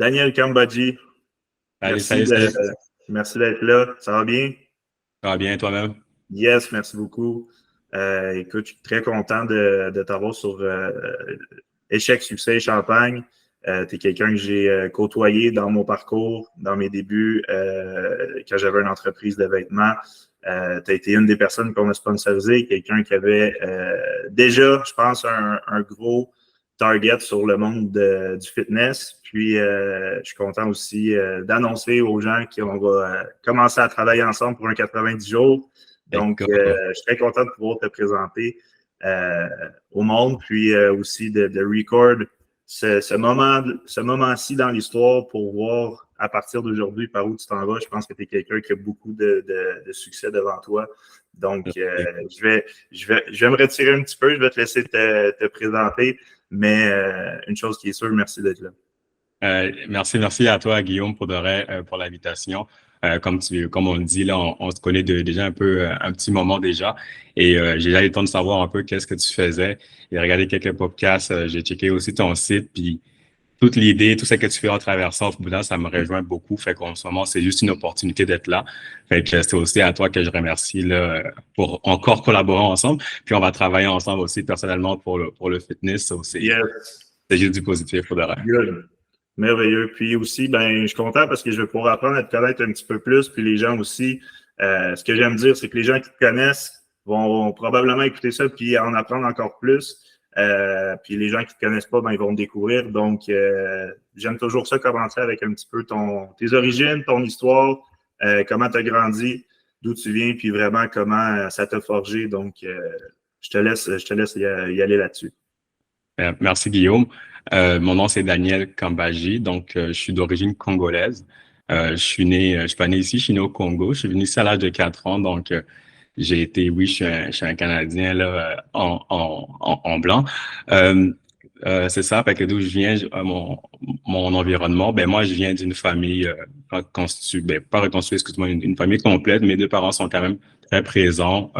Daniel Kambadji, Salut, merci salut, de, salut. merci d'être là. Ça va bien? Ça va bien toi-même? Yes, merci beaucoup. Écoute, je suis très content de t'avoir sur Échec, Succès, Champagne. Tu es quelqu'un que j'ai côtoyé dans mon parcours, dans mes débuts, quand j'avais une entreprise de vêtements. Tu as été une des personnes qu'on a sponsorisé, quelqu'un qui avait déjà, je pense, un gros target sur le monde du fitness. Puis, je suis content aussi d'annoncer aux gens qu'on va commencer à travailler ensemble pour un 90 jours. Donc, D'accord. je suis très content de pouvoir te présenter au monde, puis aussi de record ce moment-ci dans l'histoire pour voir à partir d'aujourd'hui par où tu t'en vas. Je pense que tu es quelqu'un qui a beaucoup de succès devant toi. Donc, je vais me retirer un petit peu, je vais te laisser te présenter, mais une chose qui est sûre, merci d'être là. Merci à toi, Guillaume, pour l'invitation. Comme on le dit, là, on se connaît déjà un peu, un petit moment déjà. Et j'ai déjà eu le temps de savoir un peu qu'est-ce que tu faisais. J'ai regardé quelques podcasts, j'ai checké aussi ton site, puis toute l'idée, tout ce que tu fais en traversant Boudin, ça me rejoint beaucoup. Fait qu'en ce moment, c'est juste une opportunité d'être là. Fait que c'est aussi à toi que je remercie là, pour encore collaborer ensemble. Puis on va travailler ensemble aussi personnellement pour le fitness. Yes. C'est juste du positif pour de vrai. Good. Merveilleux. Puis aussi, ben, je suis content parce que je vais pouvoir apprendre à te connaître un petit peu plus. Puis les gens aussi, ce que j'aime dire, c'est que les gens qui te connaissent vont probablement écouter ça puis en apprendre encore plus. Puis les gens qui te connaissent pas, ben, ils vont te découvrir. Donc, j'aime toujours ça commencer avec un petit peu tes origines, ton histoire, comment tu as grandi, d'où tu viens, puis vraiment comment ça t'a forgé. Donc, je te laisse y aller là-dessus. Merci Guillaume. Mon nom c'est Daniel Kambaji, donc je suis d'origine congolaise. Je suis pas né ici, je suis né au Congo. Je suis venu ici à l'âge de 4 ans, donc je suis un Canadien là en blanc. Euh, c'est ça, fait que d'où je viens, mon environnement, ben moi je viens d'une famille reconstituée, ben pas reconstituée, excuse-moi, une famille complète. Mes deux parents sont quand même très présents.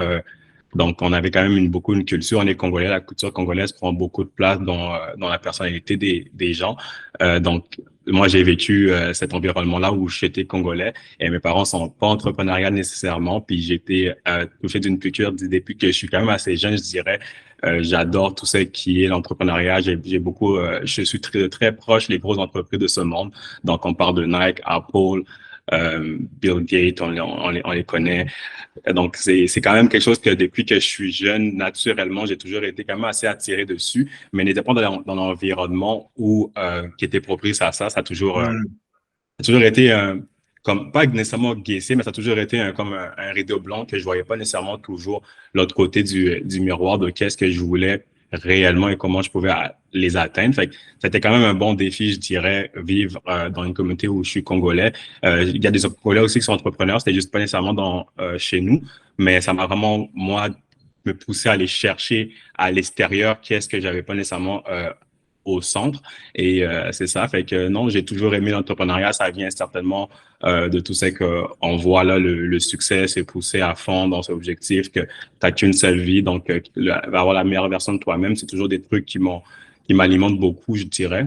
Donc, on avait quand même beaucoup une culture. On est congolais, la culture congolaise prend beaucoup de place dans la personnalité des gens. Donc, moi, j'ai vécu cet environnement-là où j'étais congolais et mes parents sont pas entrepreneuriales nécessairement. Puis, j'étais touché d'une culture depuis que je suis quand même assez jeune, je dirais. J'adore tout ce qui est l'entrepreneuriat. Je suis très proche des grosses entreprises de ce monde. Donc, on parle de Nike, Apple, Bill Gates, on les connaît. Donc, c'est quand même quelque chose que depuis que je suis jeune, naturellement, j'ai toujours été quand même assez attiré dessus, mais n'était pas dans l'environnement qui était propice à ça. Ça a toujours été comme, pas nécessairement guessé, mais ça a toujours été comme un rideau blanc que je voyais pas nécessairement toujours l'autre côté du miroir de qu'est-ce que je voulais réellement et comment je pouvais les atteindre. Fait que c'était quand même un bon défi, je dirais, vivre dans une communauté où je suis congolais. Il y a des Congolais aussi qui sont entrepreneurs, c'était juste pas nécessairement chez nous, mais ça m'a vraiment, moi, me poussé à aller chercher à l'extérieur qu'est-ce que j'avais pas nécessairement au centre. Et c'est ça, fait que non, j'ai toujours aimé l'entrepreneuriat, ça vient certainement de tout ce qu'on voit là, le succès, c'est pousser à fond dans cet objectif, que tu n'as qu'une seule vie, donc avoir la meilleure version de toi-même, c'est toujours des trucs qui m'alimentent beaucoup, je dirais.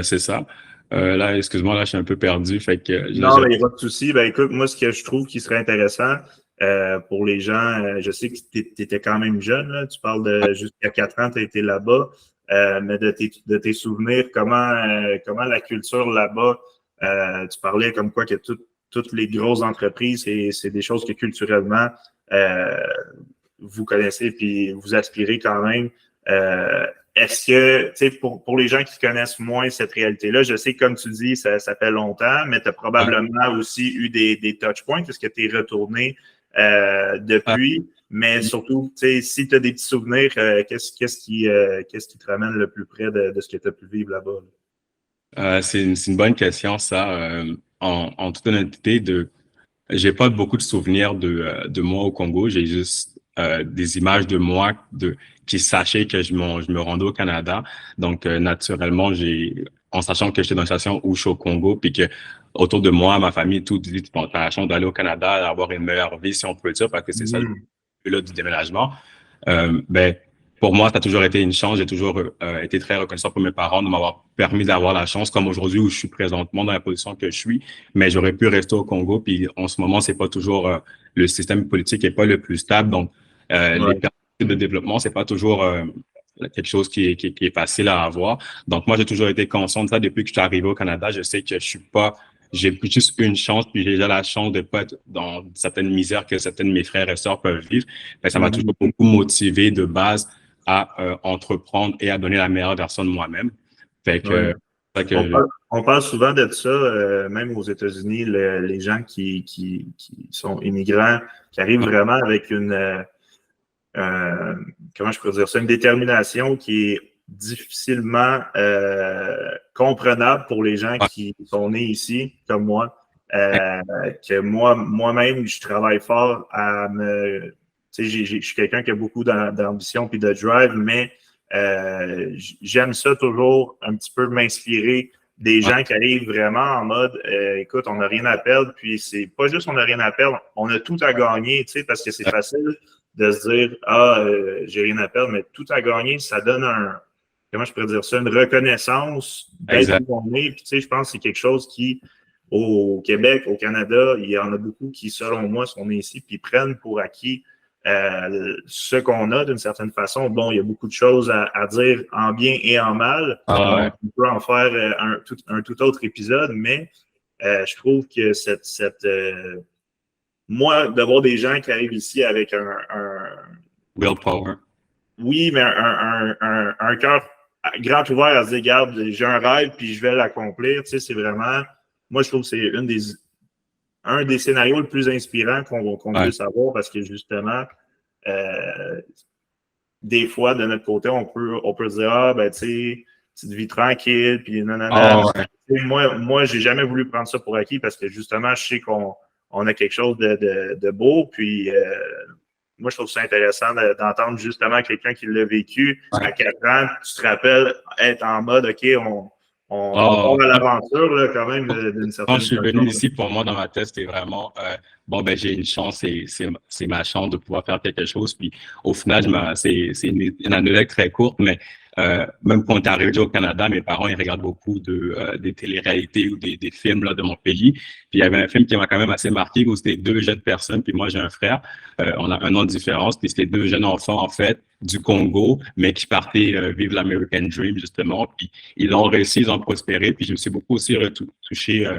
C'est ça. Là, excuse-moi, là, je suis un peu perdu, fait que Non, il n'y a pas de souci. Ben, écoute, moi, ce que je trouve qui serait intéressant pour les gens, je sais que tu étais quand même jeune, là, tu parles de jusqu'à 4 ans, tu as été là-bas, mais de tes souvenirs, comment la culture là-bas, tu parlais comme quoi que toutes les grosses entreprises, c'est des choses que culturellement, vous connaissez puis vous aspirez quand même. Est-ce que, tu sais, pour les gens qui connaissent moins cette réalité-là, je sais que, comme tu dis, ça fait longtemps, mais tu as probablement aussi eu des touch points parce que tu es retourné depuis. Mais surtout, tu sais, si tu as des petits souvenirs, qu'est-ce qui te ramène le plus près de ce que tu as pu vivre là-bas? C'est une bonne question, ça. En toute honnêteté, j'ai pas beaucoup de souvenirs de moi au Congo. J'ai juste des images de moi qui sachait que je me rendais au Canada. Donc, naturellement, en sachant que j'étais dans une situation où je suis au Congo, puis que autour de moi, ma famille, tout dit, bon, t'as la chance d'aller au Canada, d'avoir une meilleure vie, si on peut dire, parce que c'est ça le but là du déménagement. Ben, pour moi, ça a toujours été une chance. J'ai toujours été très reconnaissant pour mes parents de m'avoir permis d'avoir la chance, comme aujourd'hui où je suis présentement dans la position que je suis. Mais j'aurais pu rester au Congo. Puis en ce moment, c'est pas toujours le système politique est pas le plus stable. Donc les Ouais. perspectives de développement, c'est pas toujours quelque chose qui est facile à avoir. Donc moi, j'ai toujours été conscient de ça depuis que je suis arrivé au Canada. Je sais que je suis pas j'ai juste une chance, puis j'ai déjà la chance de pas être dans certaines misères que certains de mes frères et sœurs peuvent vivre. Ben, ça m'a toujours Mhm. beaucoup motivé de base à entreprendre et à donner la meilleure version de moi-même. Fait Ouais. que, fait que On parle souvent de ça, même aux États-Unis, les gens qui sont immigrants, qui arrivent vraiment avec comment je pourrais dire ça, une détermination qui est difficilement comprenable pour les gens qui sont nés ici, comme moi. Que moi-même, je travaille fort à me. Tu sais, je suis quelqu'un qui a beaucoup d'ambition puis de drive, mais j'aime ça toujours un petit peu m'inspirer des gens qui arrivent vraiment en mode écoute, on n'a rien à perdre, puis c'est pas juste on n'a rien à perdre, on a tout à gagner, tu sais, parce que c'est facile de se dire j'ai rien à perdre, mais tout à gagner, ça donne comment je pourrais dire ça, une reconnaissance d'être exact, où on est. Puis tu sais, je pense que c'est quelque chose qui, au Québec, au Canada, il y en a beaucoup qui, selon moi, sont nés ici, puis prennent pour acquis ce qu'on a d'une certaine façon. Bon, il y a beaucoup de choses à dire en bien et en mal. ouais. On peut en faire un tout autre épisode, mais je trouve que moi, d'avoir des gens qui arrivent ici avec Willpower. oui, mais un cœur grand ouvert à se dire, regarde, j'ai un rêve, puis je vais l'accomplir, tu sais, c'est vraiment, moi, je trouve que c'est un des scénarios le plus inspirants qu'on Ouais. puisse avoir parce que justement, euh, des fois, de notre côté, on peut se dire, ben, tu sais, petite vie tranquille, puis nanana. Oh, ouais. Moi, j'ai jamais voulu prendre ça pour acquis parce que justement, je sais qu'on a quelque chose de beau, puis moi, je trouve ça intéressant d'entendre justement quelqu'un qui l'a vécu Ouais. à 4 ans. Tu te rappelles être en mode, OK, on Oh, part à l'aventure, là, quand même, d'une quand je certaine suis venu façon. ici, pour moi, dans ma tête, c'était vraiment, bon, ben, j'ai une chance, c'est ma chance de pouvoir faire quelque chose. Puis, au final, c'est une anecdote très courte, mais même quand on est arrivé au Canada, mes parents, ils regardent beaucoup des télé-réalités ou des films là, de mon pays. Puis, il y avait un film qui m'a quand même assez marqué où c'était deux jeunes personnes, puis moi, j'ai un frère. On a un an de différence, puis c'était deux jeunes enfants, en fait, du Congo, mais qui partaient vivre l'American Dream, justement. Puis, ils ont réussi, ils ont prospéré. Puis, je me suis beaucoup aussi touché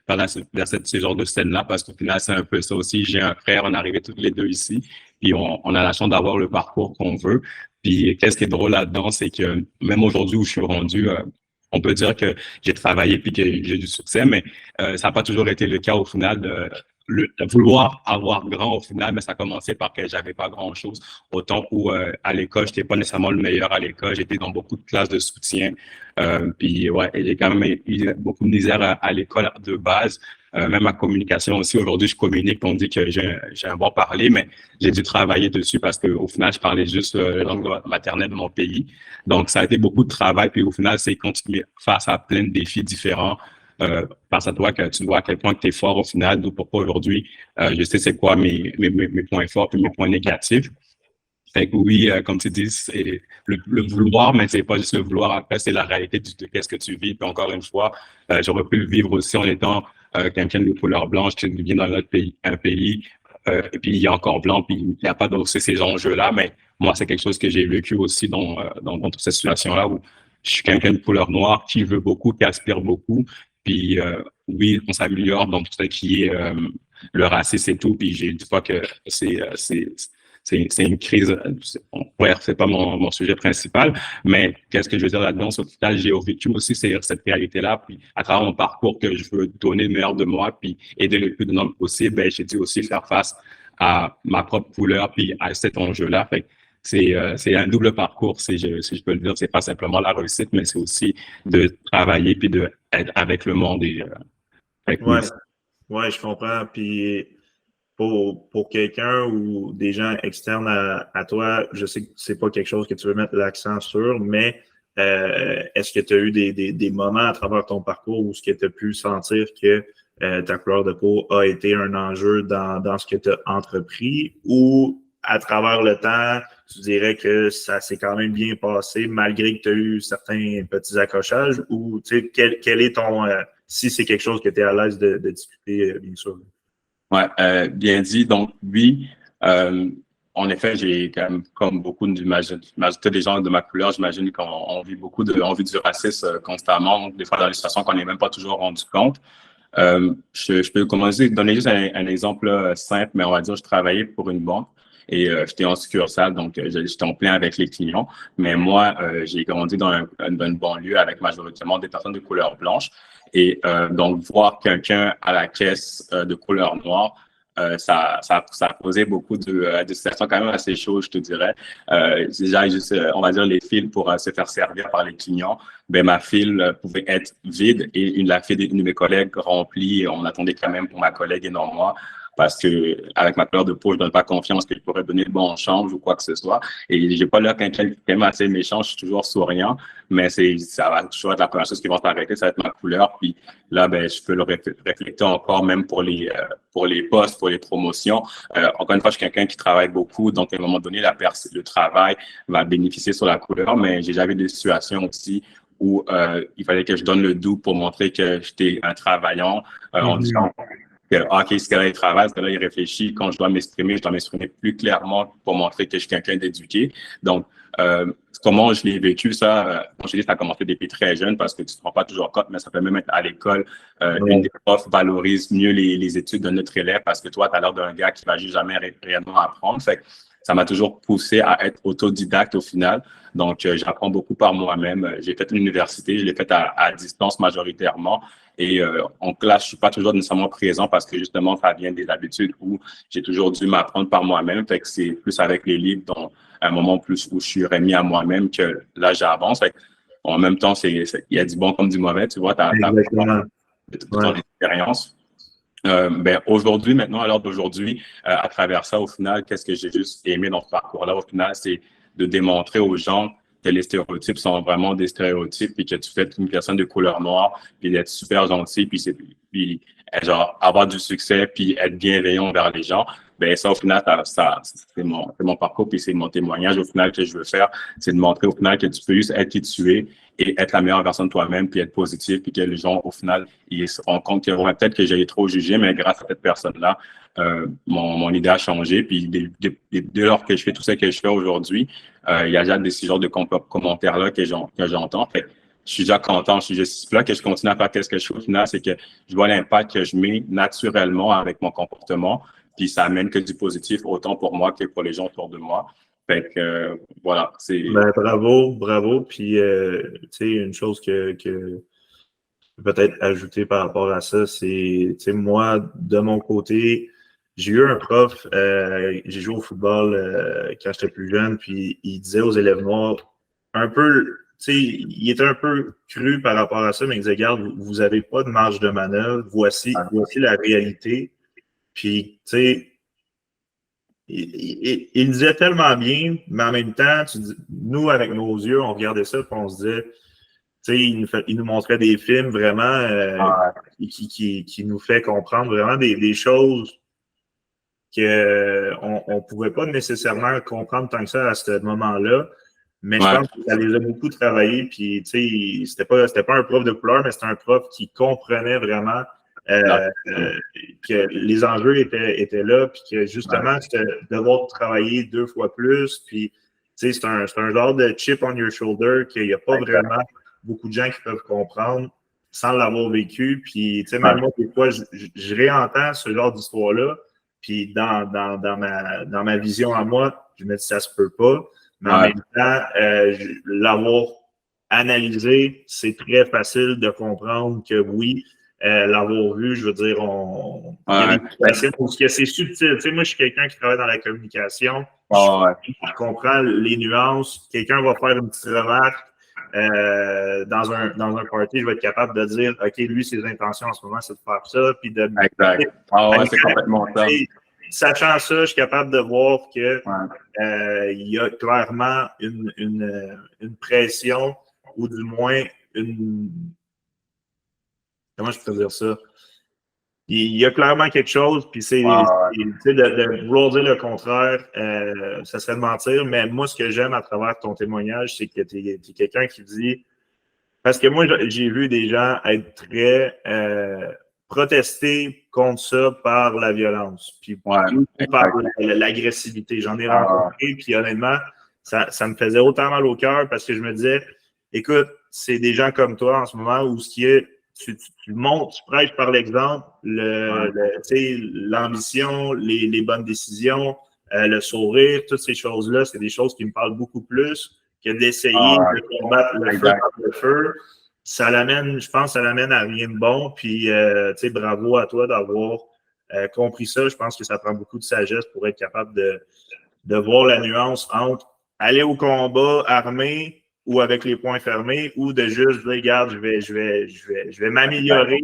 vers ce genre de scène-là, parce qu'au final, c'est un peu ça aussi. J'ai un frère, on est arrivés tous les deux ici, puis on a la chance d'avoir le parcours qu'on veut. Puis, qu'est-ce qui est drôle là-dedans, c'est que même aujourd'hui où je suis rendu, on peut dire que j'ai travaillé puis que j'ai du succès, mais ça n'a pas toujours été le cas au final de vouloir avoir grand au final, mais ça a commencé par que j'avais pas grand-chose. Autant où à l'école, j'étais pas nécessairement le meilleur à l'école, j'étais dans beaucoup de classes de soutien. Puis ouais, j'ai quand même eu beaucoup de misère à l'école de base. Même ma communication aussi. Aujourd'hui, je communique, on dit que j'ai un bon parler, mais j'ai dû travailler dessus parce qu'au final, je parlais juste la langue maternelle de mon pays. Donc, ça a été beaucoup de travail. Puis au final, c'est continuer face à plein de défis différents. Face à toi, que tu vois à quel point tu es fort au final. Donc, pourquoi aujourd'hui, je sais c'est quoi mes points forts et mes points négatifs. Fait que oui, comme tu dis, c'est le vouloir, mais c'est pas juste le vouloir. Après, c'est la réalité de qu'est-ce que tu vis. Puis encore une fois, j'aurais pu le vivre aussi en étant quelqu'un de couleur blanche qui vient dans notre pays, un pays, et puis il est encore blanc, puis il n'y a pas aussi ces enjeux-là. Mais moi, c'est quelque chose que j'ai vécu aussi dans toute cette situation-là où je suis quelqu'un de couleur noire qui veut beaucoup, qui aspire beaucoup. Puis oui, on s'améliore dans tout ce qui est le racisme et tout. Puis j'ai une fois que c'est une crise. Ouais, c'est pas mon sujet principal, mais qu'est-ce que je veux dire là-dedans? Au final, j'ai vécu aussi cette réalité-là, puis à travers mon parcours que je veux donner le meilleur de moi, puis aider le plus de monde possible, ben, j'ai dû aussi faire face à ma propre couleur, puis à cet enjeu-là. Fait c'est un double parcours, si je peux le dire. C'est pas simplement la réussite, mais c'est aussi de travailler puis de être avec le monde et Ouais, ouais, je comprends. Puis pour quelqu'un ou des gens externes à toi, je sais que c'est pas quelque chose que tu veux mettre l'accent sur, mais est-ce que tu as eu des moments à travers ton parcours où ce que tu as pu sentir que ta couleur de peau a été un enjeu dans ce que tu as entrepris ou à travers le temps, tu dirais que ça s'est quand même bien passé malgré que tu as eu certains petits accrochages ou quel est ton si c'est quelque chose que tu es à l'aise de discuter, bien sûr. Ouais, bien dit. Donc, oui, euh, en effet, j'ai quand même, comme beaucoup de majorité des gens de ma couleur, j'imagine qu'on vit on vit du racisme constamment, donc des fois dans des situations qu'on n'est même pas toujours rendu compte. Je peux commencer, donner juste un exemple simple, mais on va dire, je travaillais pour une banque et j'étais en succursale, donc j'étais en plein avec les clients. Mais moi, j'ai grandi dans une banlieue avec majoritairement des personnes de couleur blanche. Et donc, voir quelqu'un à la caisse de couleur noire, ça posait beaucoup de situations quand même assez chaudes, je te dirais. Déjà, juste, on va dire, les files pour se faire servir par les clients, ben, ma file pouvait être vide et la file d'une de mes collègues remplie. On attendait quand même pour ma collègue et non moi. Parce que, avec ma couleur de peau, je ne donne pas confiance que je pourrais donner le bon change ou quoi que ce soit. Et j'ai pas l'air quelqu'un quand même assez méchant, je suis toujours souriant, mais ça va toujours être la première chose qui va s'arrêter, ça va être ma couleur. Puis là, ben, je peux le refléter encore même pour les postes, pour les promotions. Encore une fois, je suis quelqu'un qui travaille beaucoup, donc à un moment donné, le travail va bénéficier sur la couleur, mais j'ai déjà vu des situations aussi où il fallait que je donne le doux pour montrer que j'étais un travaillant en disant que, OK, ce gars-là, il travaille, ce gars-là, il réfléchit. Quand je dois m'exprimer plus clairement pour montrer que je suis quelqu'un d'éduqué. Donc, comment je l'ai vécu, ça, quand je dis, ça a commencé depuis très jeune parce que tu ne te rends pas toujours compte, mais ça peut même être à l'école. Une des profs valorise mieux les études de notre élève parce que toi, tu as l'air d'un gars qui ne va juste jamais réellement apprendre. Fait que ça m'a toujours poussé à être autodidacte au final. Donc, j'apprends beaucoup par moi-même. J'ai fait l'université, je l'ai fait à distance majoritairement. Et en classe, je suis pas toujours nécessairement présent parce que justement, ça vient des habitudes où j'ai toujours dû m'apprendre par moi-même. Fait que c'est plus avec les livres, dans un moment plus où je suis remis à moi-même que là, j'avance. Fait que, en même temps, il y a du bon comme du mauvais. Tu vois, tu as Exactement. de ton expérience. Ben, aujourd'hui, maintenant, à l'heure d'aujourd'hui, à travers ça, au final, qu'est-ce que j'ai juste aimé dans ce parcours-là, au final, c'est de démontrer aux gens que les stéréotypes sont vraiment des stéréotypes, puis que tu fais une personne de couleur noire, puis d'être super gentil, puis genre avoir du succès, puis être bienveillant envers les gens. Ben ça, au final, c'est mon parcours, puis c'est mon témoignage au final que je veux faire, c'est de montrer au final que tu peux juste être qui tu es et être la meilleure version de toi-même, puis être positif, puis que les gens, au final, ils se rendent compte que ouais, peut-être que j'ai trop jugé, mais grâce à cette personne-là, mon idée a changé. Puis dès lors que je fais tout ce que je fais aujourd'hui, il y a déjà ce genre de commentaires-là que j'entends. Fait que je suis déjà content, je suis juste là que je continue à faire ce que je fais au final, c'est que je vois l'impact que je mets naturellement avec mon comportement, puis ça amène que du positif autant pour moi que pour les gens autour de moi. Fait que voilà, c'est... Ben, bravo, bravo. Puis, tu sais, une chose que peut-être ajouter par rapport à ça, c'est, tu sais, moi, de mon côté, j'ai eu un prof, j'ai joué au football quand j'étais plus jeune, puis il disait aux élèves noirs, un peu, tu sais, il était un peu cru par rapport à ça, mais il disait, regarde, vous n'avez pas de marge de manœuvre, voici la réalité. Puis, tu sais, il disait tellement bien, mais en même temps, nous, avec nos yeux, on regardait ça, puis on se disait, tu sais, il nous montrait des films vraiment qui nous fait comprendre vraiment des choses qu'on ne pouvait pas nécessairement comprendre tant que ça à ce moment-là. Mais je pense que ça les a beaucoup travaillé. Puis, tu sais, c'était pas un prof de couleur, mais c'était un prof qui comprenait vraiment que les enjeux étaient là, puis que justement, c'était devoir travailler 2 fois plus. Puis, tu sais, c'est un genre de chip on your shoulder qu'il n'y a pas vraiment beaucoup de gens qui peuvent comprendre sans l'avoir vécu. Puis, tu sais, même moi, des fois, je réentends ce genre d'histoire-là. Puis, dans ma vision à moi, je me dis, ça se peut pas. Mais en même temps, l'avoir analysé, c'est très facile de comprendre que oui, l'avoir vu, je veux dire, il y a des situations où c'est subtil. Tu sais, moi, je suis quelqu'un qui travaille dans la communication. Je comprends les nuances. Quelqu'un va faire une petite remarque dans un party, je vais être capable de dire, OK, lui, ses intentions en ce moment, c'est de faire ça. Puis exact. C'est complètement ça. Sachant ça, je suis capable de voir que il y a clairement une pression ou du moins comment je peux dire ça? il y a clairement quelque chose, puis tu sais, de vouloir dire le contraire, ça serait de mentir, mais moi, ce que j'aime à travers ton témoignage, c'est que tu es quelqu'un qui dit, parce que moi, j'ai vu des gens être très protestés contre ça par la violence, puis par l'agressivité. J'en ai rencontré, puis honnêtement, ça me faisait autant mal au cœur parce que je me disais, écoute, c'est des gens comme toi en ce moment où ce qui est tu montres, tu prêches par l'exemple, l'ambition, les bonnes décisions, le sourire, toutes ces choses-là, c'est des choses qui me parlent beaucoup plus que d'essayer de combattre le feu par le feu. Ça l'amène, je pense, ça l'amène à rien de bon. Puis, bravo à toi d'avoir compris ça. Je pense que ça prend beaucoup de sagesse pour être capable de voir la nuance entre aller au combat armé ou avec les poings fermés, ou de juste dire, regarde, je vais m'améliorer,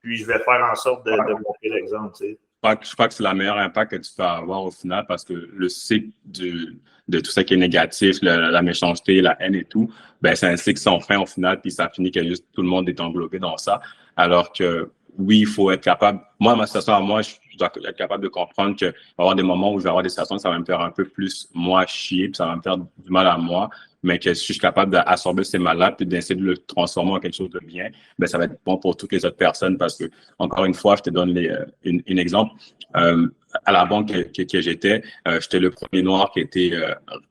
puis je vais faire en sorte de montrer l'exemple. Tu sais. Je crois que c'est le meilleur impact que tu peux avoir au final, parce que le cycle de tout ça qui est négatif, la méchanceté, la haine et tout, ben c'est un cycle sans fin au final, puis ça finit que juste tout le monde est englobé dans ça. Alors que oui, il faut être capable. Moi, ma situation à moi, je dois être capable de comprendre qu'il va y avoir des moments où je vais avoir des situations que ça va me faire un peu plus moi chier, puis ça va me faire du mal à moi, mais que si je suis capable d'absorber ces mal-là, puis d'essayer de le transformer en quelque chose de bien, ben ça va être bon pour toutes les autres personnes, parce que, encore une fois, je te donne un exemple. À la banque que j'étais, j'étais le premier noir qui était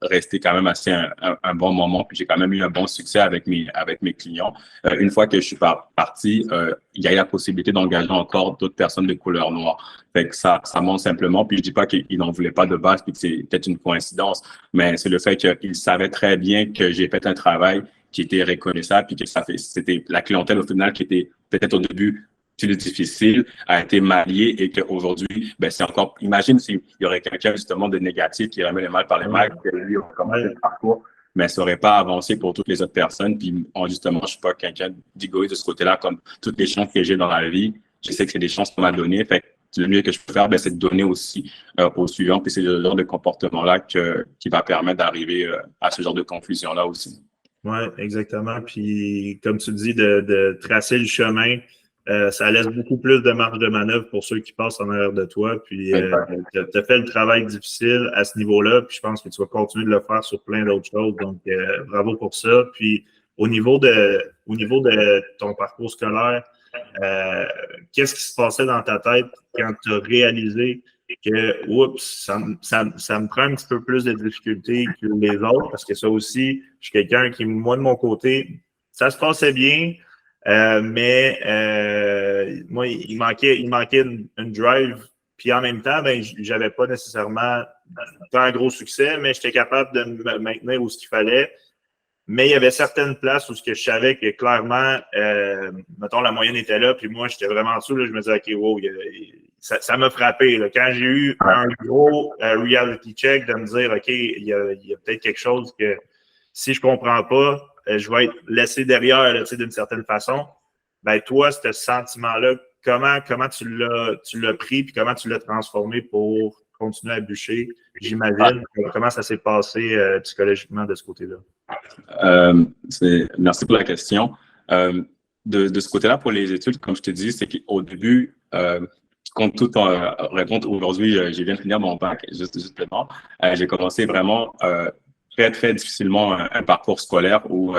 resté quand même assez un bon moment, puis j'ai quand même eu un bon succès avec mes clients. Une fois que je suis parti, il y a eu la possibilité d'engager encore d'autres personnes de couleur noire. Fait que ça montre simplement, puis je dis pas qu'ils n'en voulaient pas de base, puis que c'est peut-être une coïncidence, mais c'est le fait qu'ils savaient très bien que j'ai fait un travail qui était reconnaissable, puis que c'était la clientèle au final qui était peut-être au début plus difficile, a été mallié, et qu'aujourd'hui, ben c'est encore, imagine s'il y aurait quelqu'un justement de négatif qui remet le mal par les mal, que lui, on commence le parcours, mais ça n'aurait pas avancé pour toutes les autres personnes. Puis justement, je suis pas quelqu'un d'égoïste de ce côté-là, comme toutes les chances que j'ai dans la vie, je sais que c'est des chances qu'on m'a données. Fait que le mieux que je peux faire, ben, c'est de donner aussi aux suivants, puis c'est le genre de comportement-là qui va permettre d'arriver à ce genre de conclusion-là aussi. Oui, exactement. Puis, comme tu dis, de tracer le chemin, ça laisse beaucoup plus de marge de manœuvre pour ceux qui passent en arrière de toi. Puis, tu as fait le travail difficile à ce niveau-là. Puis, je pense que tu vas continuer de le faire sur plein d'autres choses. Donc, bravo pour ça. Puis, au niveau de ton parcours scolaire, qu'est-ce qui se passait dans ta tête quand tu as réalisé que, oups, ça me prend un petit peu plus de difficultés que les autres? Parce que ça aussi, je suis quelqu'un qui, moi, de mon côté, ça se passait bien. Mais moi, il manquait une drive. Puis en même temps, ben, j'avais pas nécessairement un gros succès, mais j'étais capable de me maintenir où ce qu'il fallait. Mais il y avait certaines places où je savais que clairement, mettons, la moyenne était là, puis moi, j'étais vraiment en dessous. Là, je me disais, OK, wow, ça m'a frappé. Là. Quand j'ai eu un gros reality check de me dire, OK, il y a peut-être quelque chose que si je comprends pas, je vais être laissé derrière d'une certaine façon. Ben toi, ce sentiment-là, comment tu l'as pris puis comment tu l'as transformé pour continuer à bûcher, j'imagine. Comment ça s'est passé psychologiquement de ce côté-là? Merci pour la question. De ce côté-là, pour les études, comme je te dis, c'est qu'au début, compte tout en réponse, aujourd'hui, je viens de finir mon bac, justement. J'ai commencé vraiment très, très difficilement un parcours scolaire où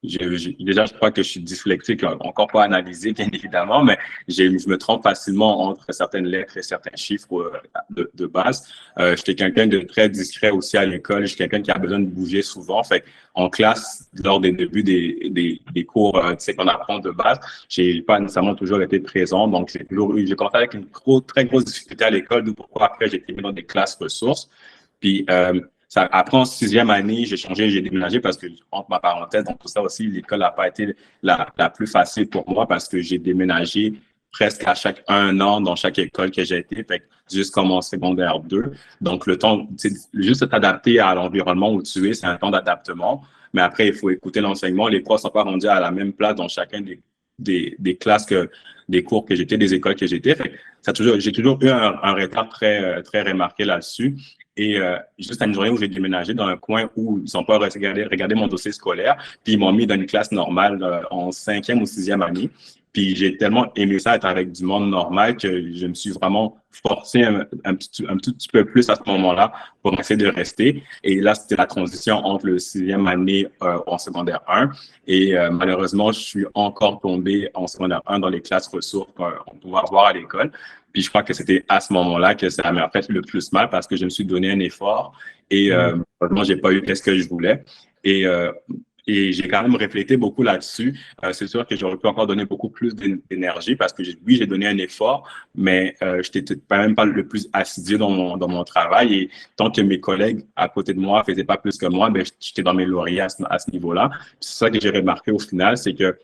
déjà, je crois que je suis dyslexique, encore pas analysé, bien évidemment, mais je me trompe facilement entre certaines lettres et certains chiffres de base. J'étais quelqu'un de très discret aussi à l'école. Je suis quelqu'un qui a besoin de bouger souvent. Fait en classe, lors des débuts des cours qu'on apprend de base, j'ai pas nécessairement toujours été présent. Donc, j'ai commencé avec une très grosse difficulté à l'école, d'où pourquoi après j'ai été mis dans des classes ressources. Puis, après, en 6e année, j'ai déménagé parce que, entre ma parenthèse, donc tout ça aussi, l'école n'a pas été la plus facile pour moi parce que j'ai déménagé presque à chaque 1 an dans chaque école que j'ai été, fait jusqu'en mon secondaire 2. Donc, le temps, c'est juste t'adapter à l'environnement où tu es, c'est un temps d'adaptement. Mais après, il faut écouter l'enseignement. Les profs ne sont pas rendus à la même place dans chacun des classes des cours que j'étais, des écoles que j'étais. Fait j'ai toujours eu un retard très, très remarqué là-dessus. Et juste à une journée où j'ai déménagé dans un coin où ils n'ont pas regardé mon dossier scolaire, puis ils m'ont mis dans une classe normale en 5e ou 6e année. Puis j'ai tellement aimé ça, être avec du monde normal, que je me suis vraiment forcé un tout petit peu plus à ce moment-là pour essayer de rester. Et là, c'était la transition entre le sixième année en secondaire 1. Et malheureusement, je suis encore tombé en secondaire 1 dans les classes ressources qu'on pouvait avoir à l'école. Puis je crois que c'était à ce moment-là que ça m'a fait le plus mal parce que je me suis donné un effort et malheureusement, j'ai pas eu ce que je voulais. Et et j'ai quand même réfléchi beaucoup là-dessus. C'est sûr que j'aurais pu encore donner beaucoup plus d'énergie parce que oui, j'ai donné un effort, mais je n'étais quand même pas le plus assidu dans mon travail. Et tant que mes collègues à côté de moi faisaient pas plus que moi, ben, j'étais dans mes lauriers à ce niveau-là. C'est ça que j'ai remarqué au final, c'est que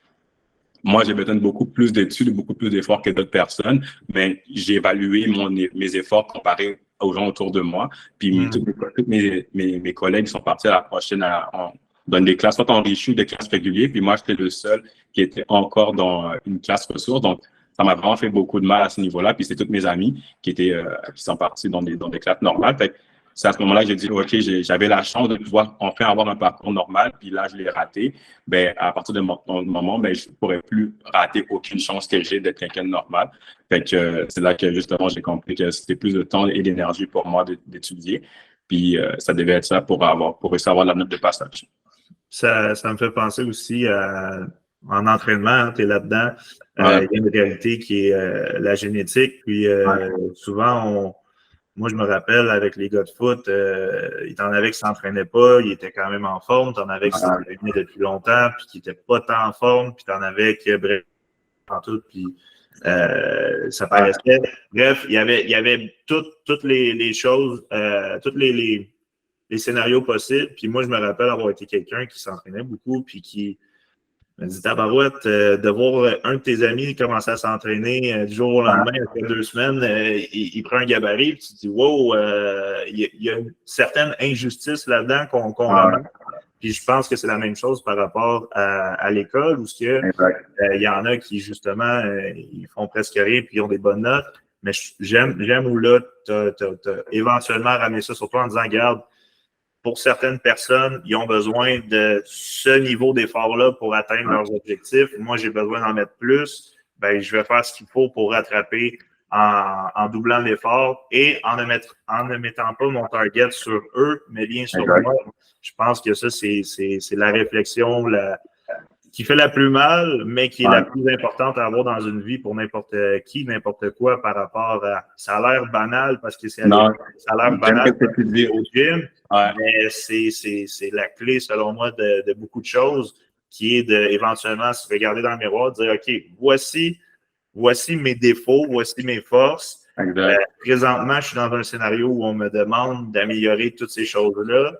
moi, j'ai besoin de beaucoup plus d'études, beaucoup plus d'efforts que d'autres personnes, mais j'ai évalué mes efforts comparés aux gens autour de moi. Puis tous mes collègues sont partis à la prochaine dans des classes, soit enrichies ou des classes régulières. Puis moi, j'étais le seul qui était encore dans une classe ressources. Donc, ça m'a vraiment fait beaucoup de mal à ce niveau-là. Puis c'est tous mes amis qui sont partis dans des classes normales. Fait que c'est à ce moment-là que j'ai dit, OK, j'avais la chance de pouvoir enfin avoir un parcours normal. Puis là, je l'ai raté. Ben, à partir de mon moment, ben, je ne pourrais plus rater aucune chance que j'ai d'être quelqu'un de normal. Fait que c'est là que justement, j'ai compris que c'était plus de temps et d'énergie pour moi d'étudier. Puis ça devait être ça pour réussir à avoir la note de passage. Ça me fait penser aussi en entraînement, tu es là-dedans. Ouais. Il y a une réalité qui est la génétique. Puis souvent, moi, je me rappelle avec les gars de foot, il y en avait qui ne s'entraînaient pas, ils étaient quand même en forme. Tu en avais qui s'entraînaient depuis longtemps, puis qui n'étaient pas tant en forme. Puis tu en avais qui, bref, en tout, puis ça paraissait. Bref, il y avait toutes les choses, toutes les scénarios possibles. Puis moi, je me rappelle avoir été quelqu'un qui s'entraînait beaucoup, puis qui me dit, tabarouette, de voir un de tes amis commencer à s'entraîner du jour au lendemain, après 2 semaines, il prend un gabarit, puis tu te dis, wow, il y a une certaine injustice là-dedans qu'on remarque. Puis je pense que c'est la même chose par rapport à l'école, où il y en a qui, justement, ils font presque rien, puis ils ont des bonnes notes. Mais j'aime où là, tu as éventuellement ramené ça sur toi en disant, regarde, pour certaines personnes, ils ont besoin de ce niveau d'effort-là pour atteindre leurs objectifs. Moi, j'ai besoin d'en mettre plus. Ben, je vais faire ce qu'il faut pour rattraper en doublant l'effort et en ne mettant pas mon target sur eux, mais bien sur moi. Je pense que ça, c'est la réflexion qui fait la plus mal, mais qui est la plus importante à avoir dans une vie pour n'importe qui, n'importe quoi par rapport à… Ça a l'air banal parce que ça a l'air banal au gym, mais c'est la clé, selon moi, de beaucoup de choses, qui est éventuellement se regarder dans le miroir, de dire, OK, voici mes défauts, voici mes forces. Présentement, je suis dans un scénario où on me demande d'améliorer toutes ces choses-là.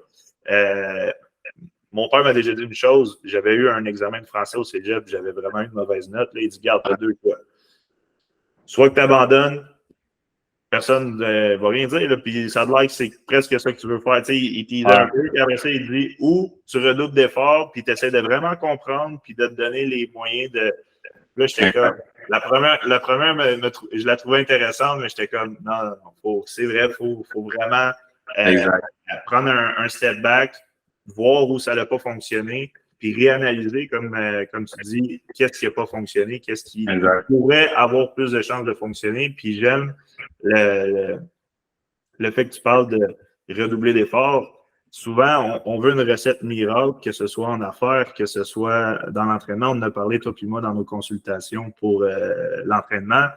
Mon père m'a déjà dit une chose. J'avais eu un examen de français au cégep, j'avais vraiment une mauvaise note. Là, il dit, garde, t'as deux choix. Soit que tu abandonnes, personne ne va rien dire, là, puis ça a l'air que c'est presque ça que tu veux faire. Tu sais, il tease un peu, puis après ça, il dit, ou tu redoubles d'efforts, puis tu essaies de vraiment comprendre, puis de te donner les moyens de… Là, j'étais comme… La première je la trouvais intéressante, mais j'étais comme, non, c'est vrai, il faut vraiment prendre un step back, voir où ça n'a pas fonctionné, puis réanalyser, comme tu dis, qu'est-ce qui n'a pas fonctionné, qu'est-ce qui pourrait avoir plus de chances de fonctionner. Puis j'aime le fait que tu parles de redoubler d'efforts. Souvent, on veut une recette miracle, que ce soit en affaires, que ce soit dans l'entraînement. On en a parlé, toi puis moi, dans nos consultations pour l'entraînement.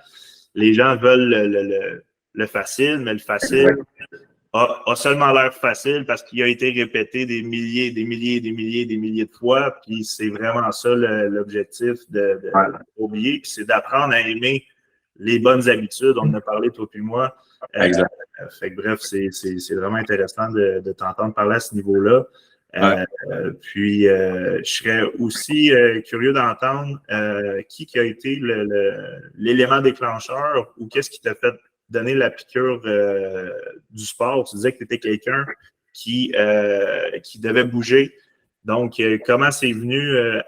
Les gens veulent le facile, mais le facile a seulement l'air facile parce qu'il a été répété des milliers de fois. Puis c'est vraiment ça l'objectif de oublier. Puis c'est d'apprendre à aimer les bonnes habitudes. On en a parlé, toi puis moi. Fait que bref, c'est vraiment intéressant de t'entendre parler à ce niveau-là. Puis, je serais aussi curieux d'entendre qui a été l'élément déclencheur ou qu'est-ce qui t'a fait donner la piqûre du sport. Tu disais que tu étais quelqu'un qui devait bouger. Donc, comment c'est venu